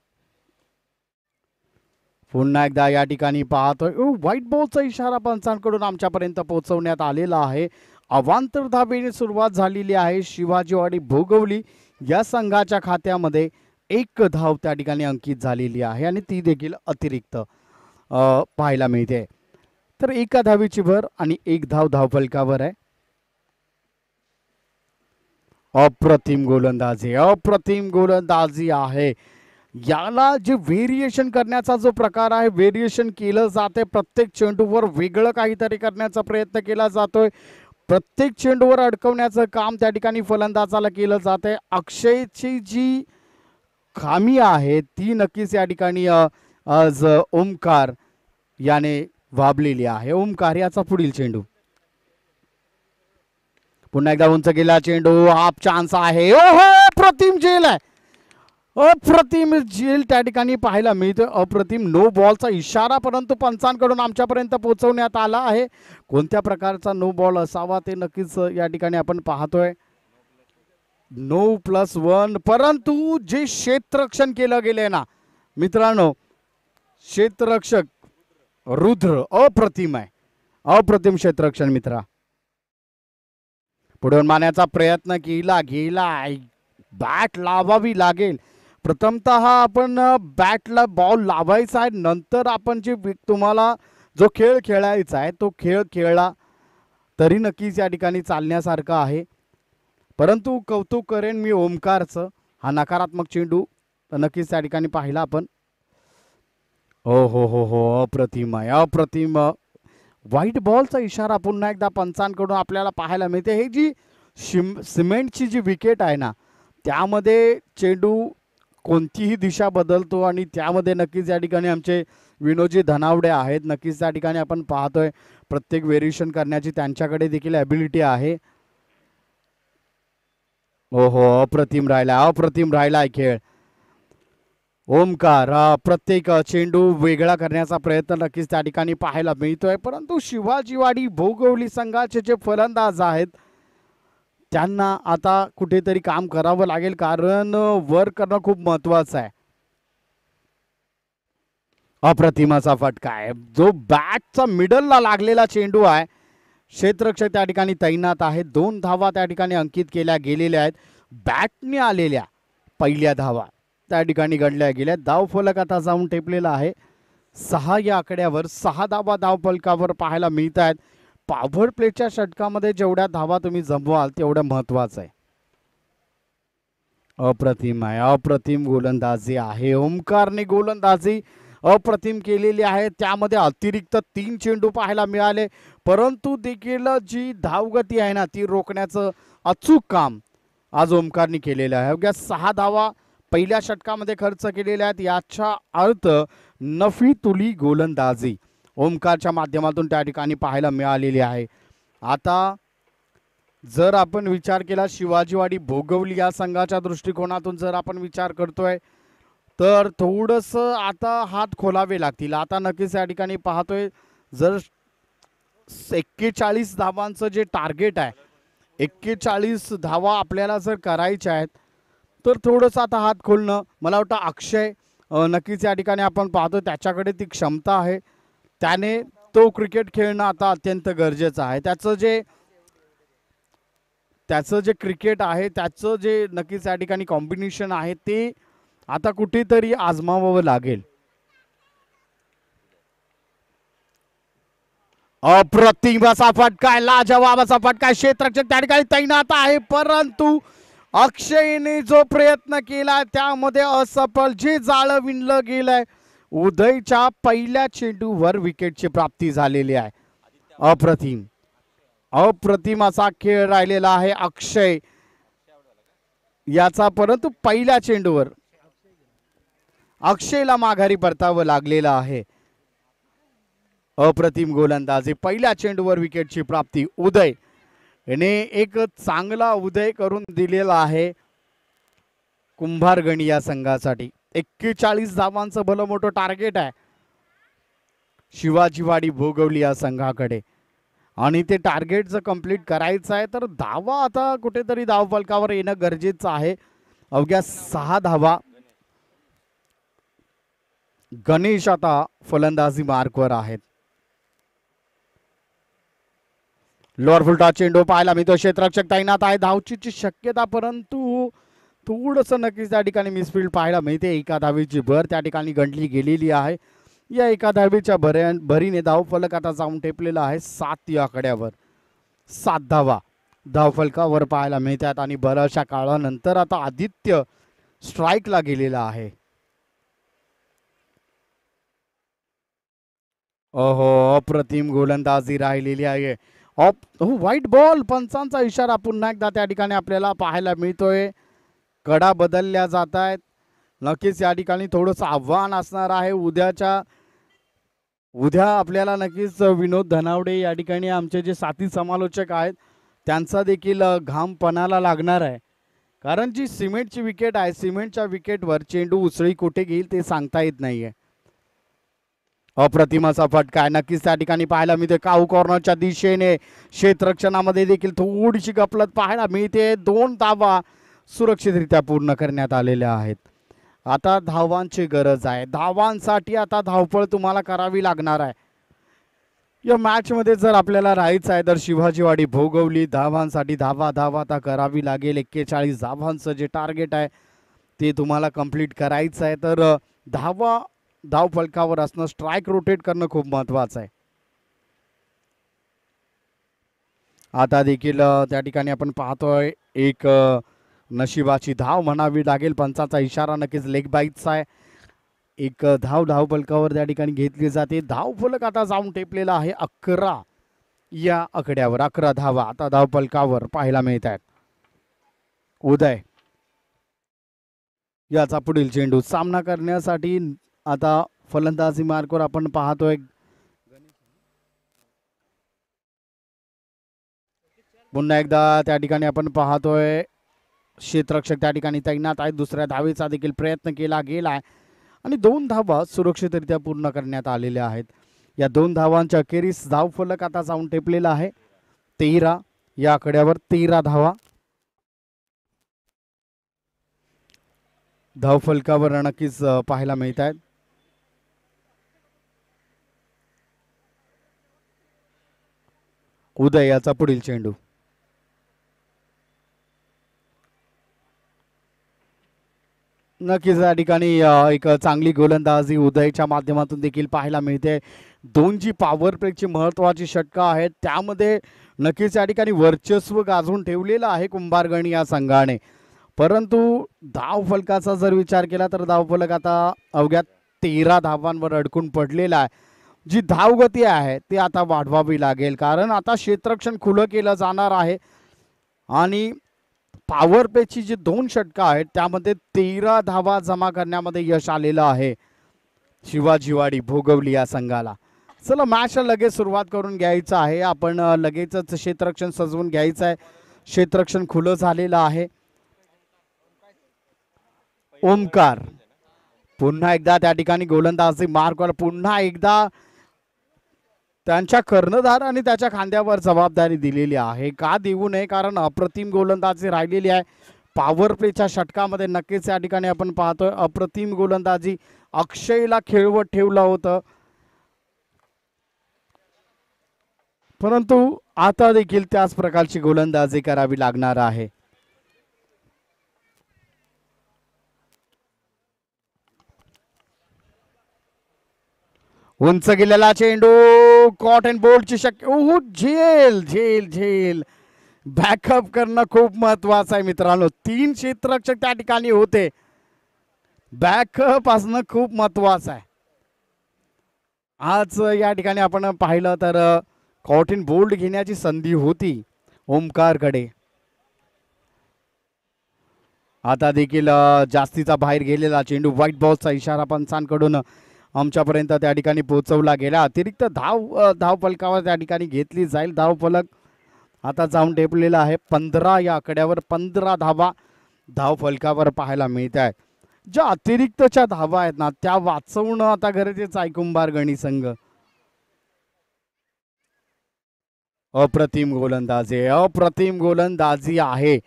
पुन्हा एकदा या ठिकाणी पाहतोय व्हाईट बॉलचा इशारा पंचांकडून आमच्यापर्यंत पोहोचवण्यात आलेला आहे. अवांतर धावेने सुरुवात झालेली आहे. शिवाजीवाडी भोगवली या संघाच्या खात्यामध्ये 1 धाव त्या ठिकाणी अंकित झालेली आहे आणि ती देखील अतिरिक्त पाहायला मिळते. तर 1 धावेची भर आणि 1 धाव धावफलकावर आहे. अप्रतिम गोलंदाजी आहे. याला जे व्हेरिएशन करण्याचा जो प्रकार आहे, व्हेरिएशन केलं जाते. प्रत्येक चेंडूवर वेगळं काहीतरी करण्याचा प्रयत्न केला जातोय. प्रत्येक चेंडूवर अडकवण्याचं काम त्या ठिकाणी फलंदाजाला केलं जाते. अक्षयची जी खामी आहे ती नक्कीच या ठिकाणी आज ओमकार याने वाबलेली आहे. ओमकार याचा पुढील चेंडू, पुन्हा एकदा उंच गेला चेंडू, हाफ चान्स आहे. ओहो, अप्रतिम झेल आहे, अप्रतिम झेल त्या ठिकाणी पाहायला मिळतोय. अप्रतिम नो बॉलचा इशारा परंतु पंचांकडून आमच्यापर्यंत पोहोचवण्यात आला आहे. कोणत्या प्रकारचा नो बॉल असावा ते नक्कीच या ठिकाणी आपण पाहतोय. 9+1, परंतु जे क्षेत्ररक्षण केलं गेले ना मित्रांनो, क्षेत्ररक्षक रुद्र अप्रतिम आहे, अप्रतिम क्षेत्ररक्षण मित्रा. पुढे मारण्याचा प्रयत्न केला गेला, बॅट लावावी लागेल. प्रथमतः आपण बॅटला बॉल लावायचा आहे, नंतर आपण जे तुम्हाला जो खेळ खेळायचा आहे तो खेळ खेळला तरी नक्कीच या ठिकाणी चालण्यासारखं आहे. परंतु कौतुक करेन मी ओमकारचं, हा नकारात्मक चेंडू नक्कीच त्या ठिकाणी पाहिला आपण. हो हो हो हो, अप्रतिम आहे, अप्रतिम. व्हाईट बॉलचा इशारा पुन्हा एकदा पंचांकडून आपल्याला पाहायला मिळते. हे जी सिमेंटची जी विकेट आहे ना त्यामध्ये चेंडू कोणतीही दिशा बदलतो आणि त्यामध्ये नक्कीच या ठिकाणी आमचे विनोदजी धनावडे आहेत. नक्कीच त्या ठिकाणी आपण पाहतोय प्रत्येक व्हेरिएशन करण्याची त्यांच्याकडे देखील ॲबिलिटी आहे. हो हो, अप्रतिम राहिला, अप्रतिम राहिला खेळ. ओमकार प्रत्येक चेंडू वेगळा करण्याचा प्रयत्न नक्कीच त्या ठिकाणी पाहायला मिळतोय. परंतु शिवाजीवाडी भोगवली संघाचे जे फलंदाज आहेत त्यांना आता कुठेतरी काम करावं लागेल, कारण वर करणं खूप महत्वाचं आहे. अप्रतिमाचा फटका आहे, जो बॅटचा मिडलला लागलेला चेंडू आहे. क्षेत्ररक्षक त्या ठिकाणी तैनात आहे. 2 धावा त्या ठिकाणी अंकित केल्या गेलेल्या आहेत. बॅटने आलेल्या पहिल्या धावा त्या ठिकाणी गणल्या गेल्या. धावफलक आता जाऊन टेपलेला आहे 6 या आकड्यावर. 6 धावा धावफलकावर पाहायला मिळत आहेत. पॉवर प्लेच्या षटकामध्ये जेवढ्या धावा तुम्ही जमवाल तेवढं महत्वाचं आहे. अप्रतिम आहे, अप्रतिम गोलंदाजी आहे. ओमकारने गोलंदाजी अप्रतिम केलेली आहे. त्यामध्ये अतिरिक्त 3 चेंडू पाहायला मिळाले, परंतु देखील जी धावगती आहे ना ती रोखण्याचं अचूक काम आज ओमकारने केलेलं आहे. अवघ्या 6 धावा पहिल्या षटकामध्ये खर्च केलेल्या आहेत. याचा अर्थ नफी तुली गोलंदाजी ओमकारच्या माध्यमातून त्या ठिकाणी पाहायला मिळालेली आहे. आता जर आपण विचार केला शिवाजीवाडी भोगवली या संघाच्या दृष्टिकोनातून जर आपण विचार करतोय तर थोडंसं आता हात खोलावे लागतील. आता नक्कीच या ठिकाणी पाहतोय जर 41 धावांचं जे टार्गेट आहे, 41 धावा आपल्याला जर करायच्या आहेत तर थोडंसं आता हात खोलणं, मला वाटतं अक्षय नक्कीच या ठिकाणी आपण पाहतो त्याच्याकडे ती क्षमता आहे. त्याने तो क्रिकेट खेळणं आता अत्यंत गरजेचं आहे. त्याचं जे क्रिकेट आहे, त्याचं जे नक्कीच या ठिकाणी कॉम्बिनेशन आहे ते आता कुठेतरी आजमावावं लागेल. अप्रतिम असा फटका, लाजवाब असा फटका. क्षेत्ररक्षक त्या ठिकाणी तैनात आहे, परंतु अक्षयने जो प्रयत्न केला त्यामध्ये असफल. जे जाळं विणलं गेलंय, उदयच्या पहिल्या चेंडूवर विकेटची प्राप्ती झालेली आहे. अप्रतिम, अप्रतिम असा खेळ राहिलेला आहे अक्षय याचा, परंतु पहिल्या चेंडूवर अक्षयला माघारी परतावं लागलेलं आहे. अप्रतिम गोलंदाजी, पहिल्या चेंडूवर विकेटची प्राप्ती. उदय याने एक चांगला उदय करून दिलेला आहे कुंभारगणी या संघासाठी. 41 धावांचं भलं मोठं टार्गेट आहे शिवाजीवाडी भोगवली या संघाकडे, आणि ते टार्गेट जर कंप्लीट करायचं आहे तर धावा आता कुठेतरी धावफलकावर येणं गरजेचं आहे. अवघ्या 6 धावा. गणेश आता फलंदाजी मार्कवर आहेत. लोअर फुलटा चेंडू पाहायला मिळतो. क्षेत्ररक्षक तैनात आहे, धावचीची शक्यता, परंतु थोडंसं नक्कीच त्या ठिकाणी मिसफील्ड पाहायला मिळते. एका धावेची भर त्या ठिकाणी गणली गेलेली आहे. या एका धावेच्या भरीने धावफलक आता जाऊन टेपलेला आहे 7 या आकड्यावर. 7 धावा धावफलकावर पाहायला मिळतात आणि बऱ्याचशा काळानंतर आता आदित्य स्ट्राईकला गेलेला आहे. ओहो, अप्रतिम गोलंदाजी राहिलेली आहे. व्हाईट बॉल, पंचांचा इशारा पुन्हा एकदा त्या ठिकाणी आपल्याला पाहायला मिळतोय. कडा बदलल्या जात आहेत. नक्कीच या ठिकाणी थोडंसं आव्हान असणार आहे उद्याच्या उद्या आपल्याला नक्कीच विनोद धनावडे या ठिकाणी आमचे जे साथी समालोचक आहेत त्यांचा देखील घाम पणाला लागणार आहे. कारण जी सिमेंटची विकेट आहे, सिमेंटच्या विकेटवर चेंडू उसळी कुठे घेईल ते सांगता येत नाहीये. अप्रतिम असा फटका आहे नक्कीच त्या ठिकाणी पाहायला मिळते. काऊ कॉर्नरच्या दिशेने क्षेत्ररक्षणामध्ये देखील थोडीशी गफलत पाहायला मिळते. 2 धावा सुरक्षितरित्या पूर्ण करण्यात आलेल्या आहेत. आता धावांची गरज आहे. धावांसाठी आता धावपळ तुम्हाला करावी लागणार आहे. या मॅच मध्ये जर आपल्याला राहायचं आहे तर शिवाजीवाडी भोगवली धावांसाठी धावा आता करावी लागेल. 41 धावांचं जे टार्गेट आहे ते तुम्हाला कंप्लीट करायचं आहे. तर धावा धाव फलकावर असणं, स्ट्राईक रोटेट करणं खूप महत्वाचं आहे. आता देखील त्या ठिकाणी आपण पाहतोय एक नशिबाची धाव म्हणावी लागेल. पंचाचा इशारा नक्कीच लेग बाईटचा आहे. एक धाव फलकावर त्या ठिकाणी घेतली जाते. धाव फलक आता जाऊन टेपलेला आहे 11 या आकड्यावर. 11 धावा आता धाव फलकावर पाहायला मिळत आहेत. उदय याचा पुढील चेंडू सामना करण्यासाठी आता फलंदाजी मार्कवर आपण पाहतोय. पुन्हा एकदा त्या ठिकाणी आपण पाहतोय क्षेत्ररक्षक त्या ठिकाणी तैनात आहेत. दुसऱ्या धावेचा देखील प्रयत्न केला गेला आहे आणि 2 धावा सुरक्षितरित्या पूर्ण करण्यात आलेल्या आहेत. या 2 धावांच्या अखेरीस धाव फलक आता जाऊन टेपलेला आहे 13 या आकड्यावर. 13 धावा धाव फलकावर नक्कीच पाहायला मिळत आहेत. उदय याचा पुढील चेंडू नक्कीच या ठिकाणी एक चांगली गोलंदाजी उदयच्या माध्यमातून देखील पाहायला मिळते. 2 जी पॉवर प्लेची महत्वाची षटका आहेत त्यामध्ये नक्कीच या ठिकाणी वर्चस्व गाजवून ठेवलेलं आहे कुंभारगणी या संघाने. परंतु धाव फलकाचा जर विचार केला तर धाव फलक आता अवघ्या 13 धावांवर अडकून पडलेला आहे. जी धावगती आहे ती आता वाढवावी लागेल कारण आता क्षेत्ररक्षण खुलं केलं जाणार आहे आणि पॉवर प्लेची जी 2 षटका आहेत त्यामध्ये 13 धावा जमा करण्यामध्ये यश आलेलं आहे शिवाजीवाडी भोगवली या संघाला. चला मॅचला लगेच सुरुवात करून घ्यायचं आहे. आपण लगेचच क्षेत्ररक्षण सजवून घ्यायचं आहे. क्षेत्ररक्षण खुलं झालेलं आहे. ओमकार पुन्हा एकदा त्या ठिकाणी गोलंदाजी मार्कवर. पुन्हा एकदा त्यांच्या कर्णधार आणि त्याच्या खांद्यावर जबाबदारी दिलेली आहे. का देऊ नये कारण अप्रतिम गोलंदाजी राहिलेली आहे. पॉवर प्लेच्या षटकामध्ये नक्कीच या ठिकाणी आपण पाहतोय अप्रतिम गोलंदाजी. अक्षयला खेळवत ठेवलं होतं परंतु आता देखील त्याच प्रकारची गोलंदाजी करावी लागणार आहे. उंच गेलेला चेंडू कॉटन बोल्टची शक्य. झेल झेल झेल बॅकअप करणं खूप महत्वाचं आहे मित्रांनो. 3 क्षेत्ररक्षक त्या ठिकाणी होते. बॅकअप असणं खूप महत्वाचं आहे. आज या ठिकाणी आपण पाहिलं तर कॉटन बोल्ट घेण्याची संधी होती ओमकारकडे. आता देखील जास्तीचा बाहेर गेलेला चेंडू. व्हाईट बॉलचा इशारा पंचांकडून आमच्यापर्यंत त्या ठिकाणी पोहोचवला गेला. अतिरिक्त धाव फलकावर त्या ठिकाणी घेतली जाईल. धाव फलक आता जाऊन टेपलेला आहे 15 या आकड्यावर. 15 धावा धाव फलकावर पाहायला मिळत आहेत. ज्या अतिरिक्तच्या धावा आहेत ना त्या वाचवणं आता गरजेचं आहे कुंभारगणी संघ. अप्रतिम गोलंदाजी आहे.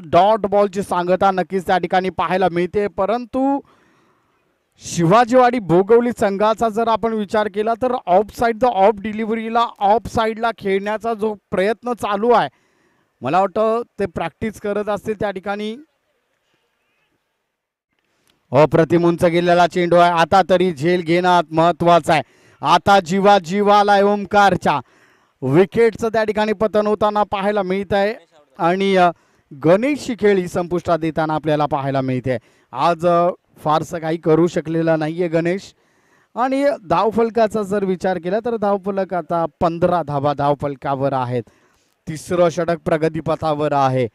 डॉट बॉलची सांगता नक्कीच त्या ठिकाणी पाहायला मिळते. परंतु शिवाजीवाडी भोगवली संघाचा जर आपण विचार केला तर ऑफ साइड द ऑफ डिलिव्हरीला ऑफ साइडला खेळण्याचा जो प्रयत्न चालू आहे मला वाटतं ते प्रॅक्टिस करत असतील त्या ठिकाणी. अप्रतिम उंच गेलेला चेंडू आहे. आता तरी झेल घेणं महत्वाचं आहे. आता जीवाला ओमकारच्या विकेटचं त्या ठिकाणी पतन होताना पाहायला मिळत आहे आणि गणेशची खेळी संपुष्टात येताना आपल्याला पाहायला मिळते. आज फारसं काही करू शकलेला नाहीये गणेश. आणि धावफलकाचा जर विचार केला तर धावफलक आता 15 धावा धावफलकावर आहेत. 3रं षटक प्रगतीपथावर आहे.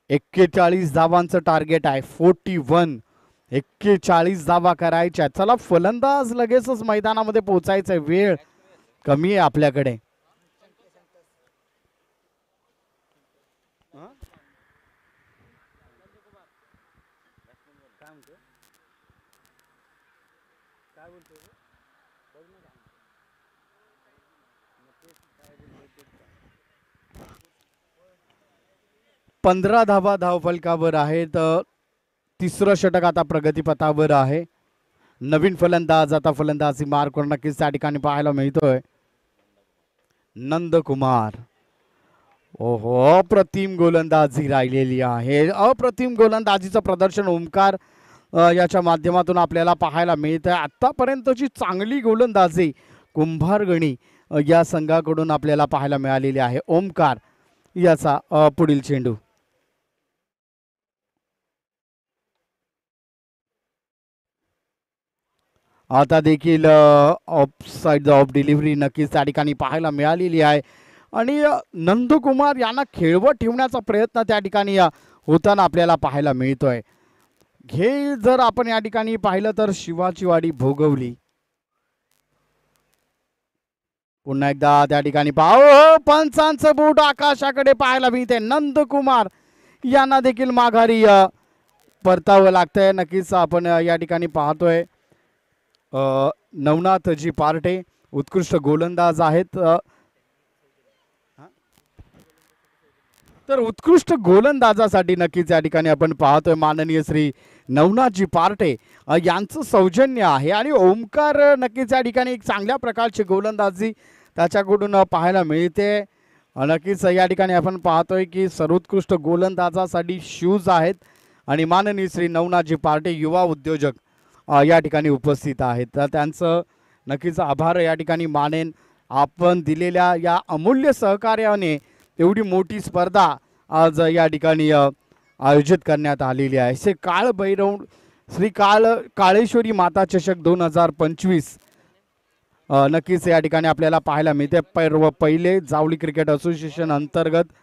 41 धावांचं टार्गेट आहे. 41 41 धावा करायच्या. चला फलंदाज लगेचच मैदानामध्ये पोहोचायचा, वेळ कमी आहे आपल्याकडे. पंधरा धावा धावफलकावर आहेत. तिसरं षटक आता प्रगतीपथावर आहे. नवीन फलंदाज आता फलंदाजी मार्कवर नक्कीच त्या ठिकाणी पाहायला मिळतोय. नंदकुमार. ओहो, अप्रतिम गोलंदाजी राहिलेली आहे. अप्रतिम गोलंदाजीचं प्रदर्शन ओमकार याच्या माध्यमातून आपल्याला पाहायला मिळत आहे. आतापर्यंतची चांगली गोलंदाजी कुंभारगणी या संघाकडून आपल्याला पाहायला मिळालेली आहे. ओमकार याचा पुढील चेंडू. आता देखील ऑफ साईड ऑफ डिलिव्हरी नक्कीच त्या ठिकाणी पाहायला मिळालेली आहे. आणि नंदकुमार यांना खेळवत ठेवण्याचा प्रयत्न त्या ठिकाणी होताना आपल्याला पाहायला मिळतोय. हे जर आपण या ठिकाणी पाहिलं तर शिवाची वाडी भोगवली. पुन्हा एकदा त्या ठिकाणी पंचांचं बोट आकाशाकडे पाहायला मिळते. नंदकुमार यांना देखील माघारी परतावं लागतंय. नक्कीच आपण या ठिकाणी पाहतोय नवनाथजी पार्टे उत्कृष्ट गोलंदाज आहेत. तर उत्कृष्ट गोलंदाजासाठी नक्कीच या ठिकाणी आपण पाहतोय माननीय श्री नवनाथजी पार्टे यांचं सौजन्य आहे. आणि ओमकार नक्कीच या ठिकाणी एक चांगल्या प्रकारची गोलंदाजी त्याच्याकडून पाहायला मिळते. नक्कीच या ठिकाणी आपण पाहतोय की सर्वोत्कृष्ट गोलंदाजासाठी शूज आहेत. आणि माननीय श्री नवनाथजी पार्टे युवा उद्योजक या ठिकाणी उपस्थित आहेत. तर त्यांचं नक्कीच आभार या ठिकाणी मानेन. आपण दिलेल्या या अमूल्य सहकार्याने एवढी मोठी स्पर्धा आज या ठिकाणी आयोजित करण्यात आलेली आहे. श्री काळेश्वरी माता चषक 2025 नक्कीच या ठिकाणी आपल्याला पाहायला मिळते. पहिले जावली क्रिकेट असोसिएशन अंतर्गत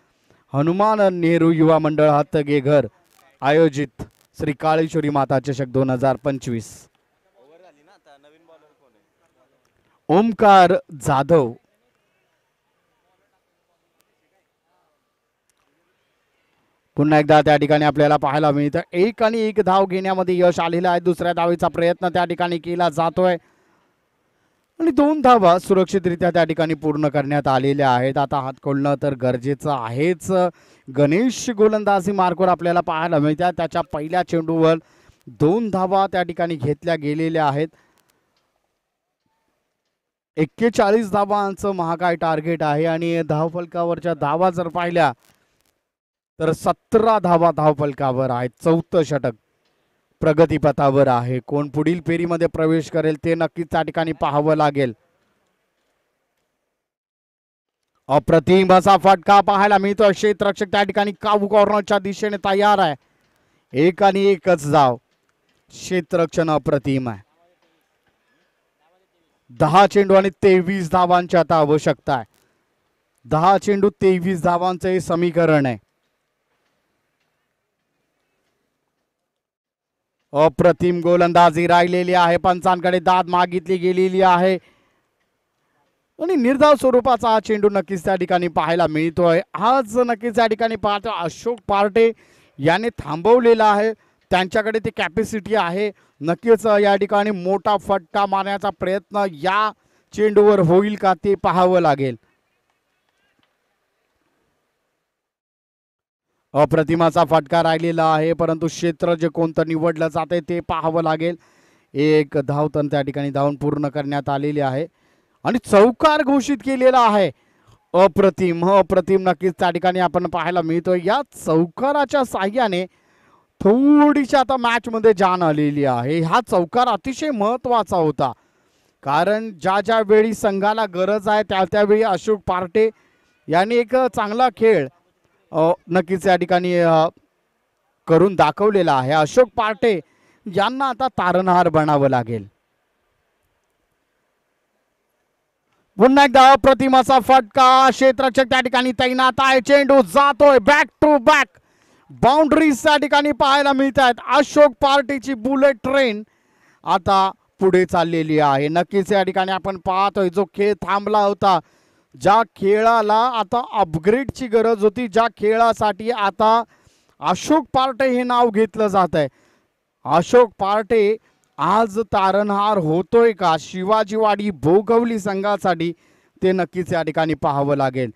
हनुमान नेहरू युवा मंडळ हातगेघर आयोजित श्री काळेश्वरी माता चषक 2025. ओमकार जाधव. पुन्हा एकदा त्या ठिकाणी आपल्याला पाहायला मिळतं 1 धाव घेण्यामध्ये यश आलेलं आहे. दुसऱ्या धावेचा प्रयत्न त्या ठिकाणी केला जातोय आणि 2 धावा सुरक्षितरित्या त्या ठिकाणी पूर्ण करण्यात आलेल्या आहेत. आता हात खोलणं तर गरजेचं आहेच. गणेश गोलंदाजी मार्कवर आपल्याला पाहायला मिळतात. त्याच्या पहिल्या चेंडूवर 2 धावा त्या ठिकाणी घेतल्या गेलेल्या आहेत. 41 धावांचं महाकाय टार्गेट आहे. आणि धावफलकावरच्या धावा जर पाहिल्या तर 17 धावा धावफलकावर आहेत. 4थं षटक प्रगतीपथावर आहे. कोण पुढील फेरीमध्ये प्रवेश करेल ते नक्कीच त्या ठिकाणी पाहावं लागेल. अप्रतिम असा फटका पाहायला मिळतो. क्षेत्ररक्षक त्या ठिकाणी काबू कॉर्नरच्या दिशेने तयार आहे. 1 धाव. क्षेत्ररक्षण अप्रतिम आहे. 10 चेंडू आणि 23 धावांची आता आवश्यकता आहे. 10 चेंडू 23 धावांचं हे समीकरण आहे. अप्रतिम गोलंदाजी राहिलेली आहे. पंचांकडे दाद मागितली गेलेली आहे आणि निर्धाव स्वरूपाचा हा चेंडू नक्कीच त्या ठिकाणी पाहायला मिळतोय. आज नक्कीच त्या ठिकाणी पाहतो अशोक पार्टे याने थांबवलेला आहे. त्यांच्याकडे ती कॅपॅसिटी आहे. नक्कीच या ठिकाणी मोठा फटका मारण्याचा प्रयत्न या चेंडूवर होईल का ते पाहावं लागेल. अप्रतिमाचा फटका राहिलेला आहे परंतु क्षेत्र जे कोणतं निवडलं जाते ते पाहावं लागेल. 1 धाव तर त्या ठिकाणी धावून पूर्ण करण्यात आलेली आहे आणि चौकार घोषित केलेला आहे. अप्रतिम नक्कीच त्या ठिकाणी आपण पाहायला मिळतोय. या चौकाराच्या साह्याने थोडीशी आता मॅच मध्ये जान आलेली आहे. हा चौकार अतिशय महत्वाचा होता कारण ज्या वेळी संघाला गरज आहे त्यावेळी अशोक पार्टे यांनी एक चांगला खेळ नक्कीच या ठिकाणी करून दाखवलेला आहे. अशोक पार्टे यांना आता तारणहार बनावं लागेल. पुन्हा एकदा अप्रतिमाचा फटका. क्षेत्ररक्षक त्या ठिकाणी तैनात आहे. चेंडू जातोय बॅक टू बॅक बाउंड्रीज त्या ठिकाणी पाहायला मिळत आहेत. अशोक पार्टीची बुलेट ट्रेन आता पुढे चाललेली आहे. नक्कीच या ठिकाणी आपण पाहतोय जो खेळ थांबला होता, ज्या खेळाला आता अपग्रेडची गरज होती, ज्या खेळासाठी आता अशोक पार्टे हे नाव घेतलं जात आहे. अशोक पार्टे आज तारणहार होतोय का शिवाजीवाडी भोगवली संघासाठी, ते नक्कीच या ठिकाणी पाहावं लागेल.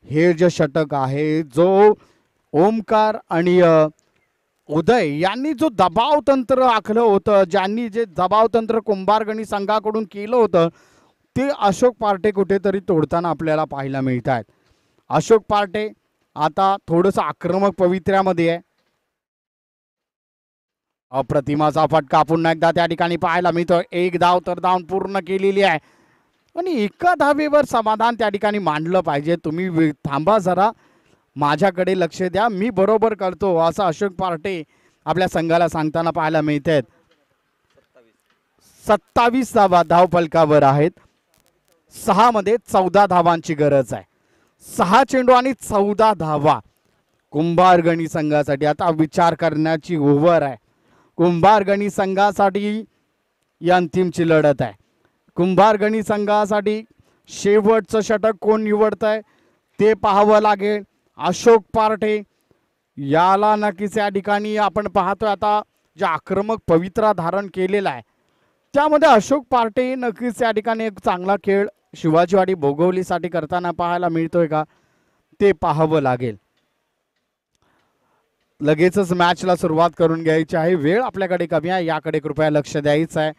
हे जे षटक आहे, जो ओमकार आणि उदय यांनी जो दबाव तंत्र आखलं होतं, ज्यांनी जे दबाव तंत्र कुंभारगणी संघाकडून केलं होतं, ते अशोक पार्टे कुठेतरी तोडताना आपल्याला पाहायला मिळत आहेत. अशोक पार्टे आता थोडंसं आक्रमक पवित्र्यामध्ये आहे. अप्रतिमाचा फटका पुन्हा एकदा त्या ठिकाणी पाहायला मिळतो. एक धाव तर धाव पूर्ण केलेली आहे आणि एका धावेवर समाधान त्या ठिकाणी मांडलं पाहिजे. तुम्ही थांबा जरा, माझ्याकडे लक्ष द्या, मी बरोबर करतो, असं अशोक पार्टे आपल्या संघाला सांगताना पाहायला मिळत आहेत. 27 धावा धावफलकावर आहेत. 6 मध्ये 14 धावांची गरज आहे. 6 चेंडू आणि 14 धावा कुंभारगणी संघासाठी. आता विचार करण्याची ओव्हर आहे. कुंभारगणी संघासाठी ही अंतिमची लढत आहे. कुंभारगणी संघासाठी शेवटचं षटक कोण निवडत आहे ते पाहावं लागेल. अशोक पार्टे याला नक्कीच या ठिकाणी आपण पाहतोय आता जे आक्रमक पवित्रा धारण केलेला आहे, त्यामध्ये अशोक पार्टे नक्कीच या ठिकाणी एक चांगला खेळ शिवाजीवाडी भोगवलीसाठी करताना पाहायला मिळतोय का ते पाहावं लागेल. लगेचच मॅचला सुरुवात करून घ्यायची आहे. वेळ आपल्याकडे कमी आहे, याकडे कृपया लक्ष द्यायचं आहे.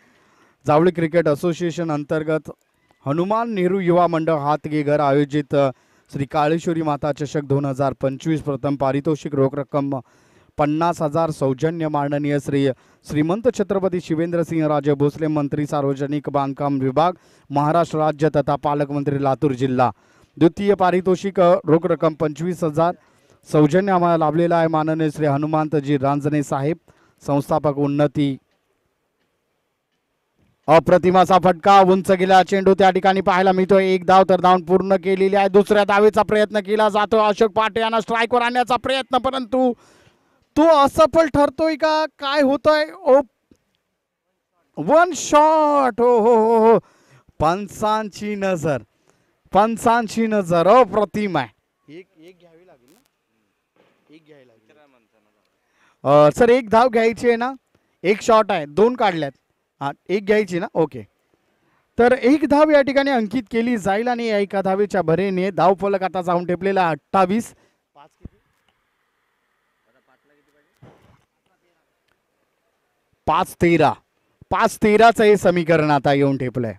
जावळी क्रिकेट असोसिएशन अंतर्गत हनुमान नेहरू युवा मंडळ हातगेघर आयोजित श्री काळेश्वरी माता चषक 2025 प्रथम पारितोषिक रोख रक्कम 50,000 सौजन्य माननीय श्रीमंत छत्रपती शिवेंद्रसिंहराजे भोसले मंत्री सार्वजनिक बांधकाम विभाग महाराष्ट्र राज्य तथा पालकमंत्री लातूर जिल्हा. द्वितीय पारितोषिक रोख रक्कम 25,000 सौजन्य आम्हाला लाभलेला आहे माननीय श्री हनुमंतजी रांजणे साहेब संस्थापक उन्नती. अप्रतिमाचा फटका उंच गेला चेंडू त्या ठिकाणी पाहायला मिळतोय. एक धाव तर धाव पूर्ण केलेली आहे. दुसऱ्या धावेचा प्रयत्न केला जातो. अशोक पार्टे यांना स्ट्राईकवर आणण्याचा प्रयत्न, परंतु तो असफल ठरतोय का काय होतोय. One shot. हो हो हो हो, पंचांची नजर, पंचांची नजर अप्रतिम आहे. एक घ्यावी लागेल ना, एक घ्यावी लागेल सर. एक धाव घ्यायची आहे ना, एक शॉट आहे, 2 काढल्यात. हा, एक घ्यायची ना, ओके. तर एक धाव या ठिकाणी अंकित केली जाईल आणि या एका धावेच्या भरेने धाव फलक आता जाऊन टेपलेला 28. 5-13 5-13चं हे समीकरण आता येऊन ठेपलंय.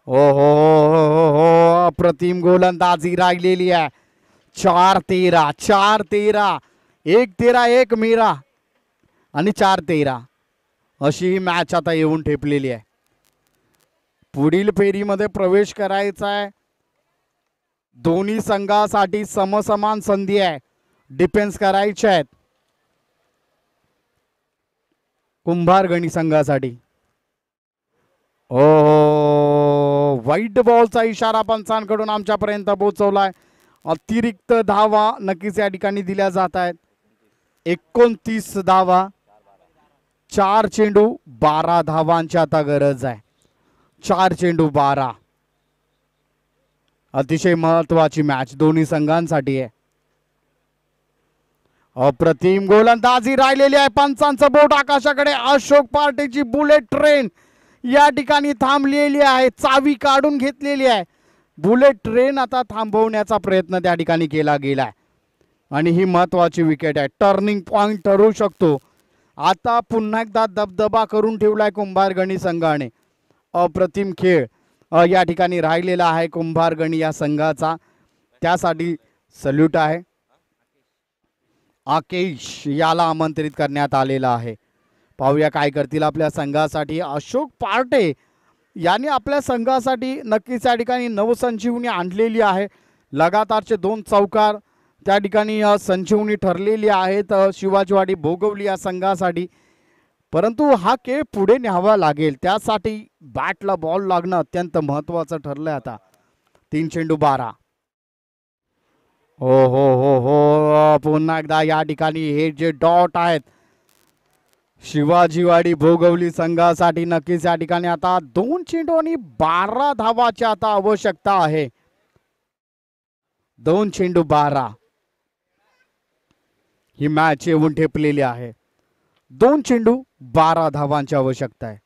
हो हो हो हो, अप्रतिम गोलंदाजी राहिलेली आहे. 4-13 4-13, 1-13 1 मेरा आणि 4-13 अशी ही मॅच आता येऊन ठेपलेली आहे. पुढील फेरीमध्ये प्रवेश करायचा आहे. दोन्ही संघासाठी समसमान संधी आहे. डिफेन्स करायचे आहेत कुंभारगणी संघासाठी. ओ व्हाईट बॉलचा इशारा पंचांकडून आमच्यापर्यंत पोहोचवलाय. अतिरिक्त धावा नक्कीच या ठिकाणी दिल्या जात आहेत. 29 धावा, 4 चेंडू 12 धावांची आता गरज आहे. 4 चेंडू 12. अतिशय महत्वाची मॅच दोन्ही संघांसाठी आहे. अप्रतिम गोलंदाजी राहिलेली आहे. पंचांचं बोट आकाशाकडे. अशोक पार्टेची बुलेट ट्रेन या ठिकाणी थांबलेली आहे. चावी काढून घेतलेली आहे. बुलेट ट्रेन आता थांबवण्याचा प्रयत्न त्या ठिकाणी केला गेलाय आणि ही महत्वाची विकेट आहे. टर्निंग पॉइंट ठरू शकतो. आता पुन्हा एकदा दबदबा करून ठेवलाय कुंभारगणी संघाने. अप्रतिम खेळ या ठिकाणी राहिलेला आहे कुंभारगणी या संघाचा. त्यासाठी सल्यूट आहे. आकेश याला आमंत्रित करण्यात आलेला आहे. पाहूया काय करतील आपल्या संघासाठी. अशोक पार्टे यांनी आपल्या संघासाठी नक्कीच या ठिकाणी नवसंजीवनी आणलेली आहे. लगातारचे 2 चौकार त्या ठिकाणी संजीवनी ठरलेली आहेत शिवाजीवाडी भोगवली या संघासाठी. परंतु हा खेळ पुढे न्यावा लागेल. त्यासाठी बॅटला बॉल लागणं अत्यंत महत्त्वाचं ठरलंय. आता 3 चेंडू 12. हो पुन्हा एकदा या ठिकाणी हे जे डॉट आहेत शिवाजीवाडी भोगवली संघासाठी नक्कीच या ठिकाणी आता 2 चेंडू आणि 12 धावाची आता आवश्यकता आहे. 2 चेंडू 12 ही मॅच येऊन ठेपलेली आहे. 2 चेंडू 12 धावांची आवश्यकता आहे.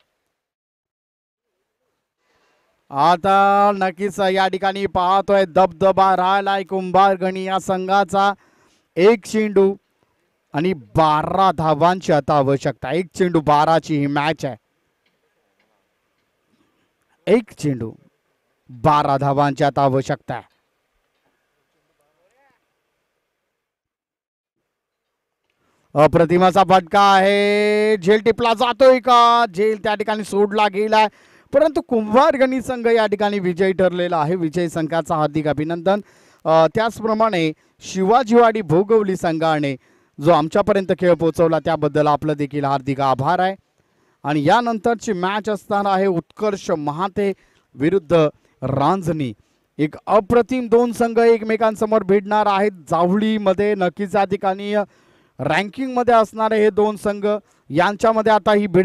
आता नक्कीच या ठिकाणी पाहतोय दबदबा राहिलाय कुंभारगणी या संघाचा. 1 चेंडू आणि 12 धावांची आता आवश्यकता. 1 चेंडू 12ची ही मॅच आहे. 1 चेंडू 12 धावांची आता आवश्यकता आहे. अप्रतिमाचा फटका आहे. झेल टिपला जातोय का? झेल त्या ठिकाणी सोडला गेलाय, परंतु कुंभारगणी संघ या ठिकाणी विजयी ठरलेला आहे. विजयी संघाचा हार्दिक अभिनंदन. त्याचप्रमाणे शिवाजीवाडी भोगवली संघाने जो आमच्यापर्यंत खेळ पोहोचवला त्याबद्दल आपलं देखील हार्दिक आभार आहे. आणि यानंतरची मॅच असणार आहे उत्कर्ष महाते विरुद्ध रांजणी. एक अप्रतिम 2 संघ एकमेकांसमोर भिडणार आहेत. जावळीमध्ये नक्कीच या ठिकाणी रँकिंगमध्ये असणारे हे 2 संघ यांच्यामध्ये आता ही भिड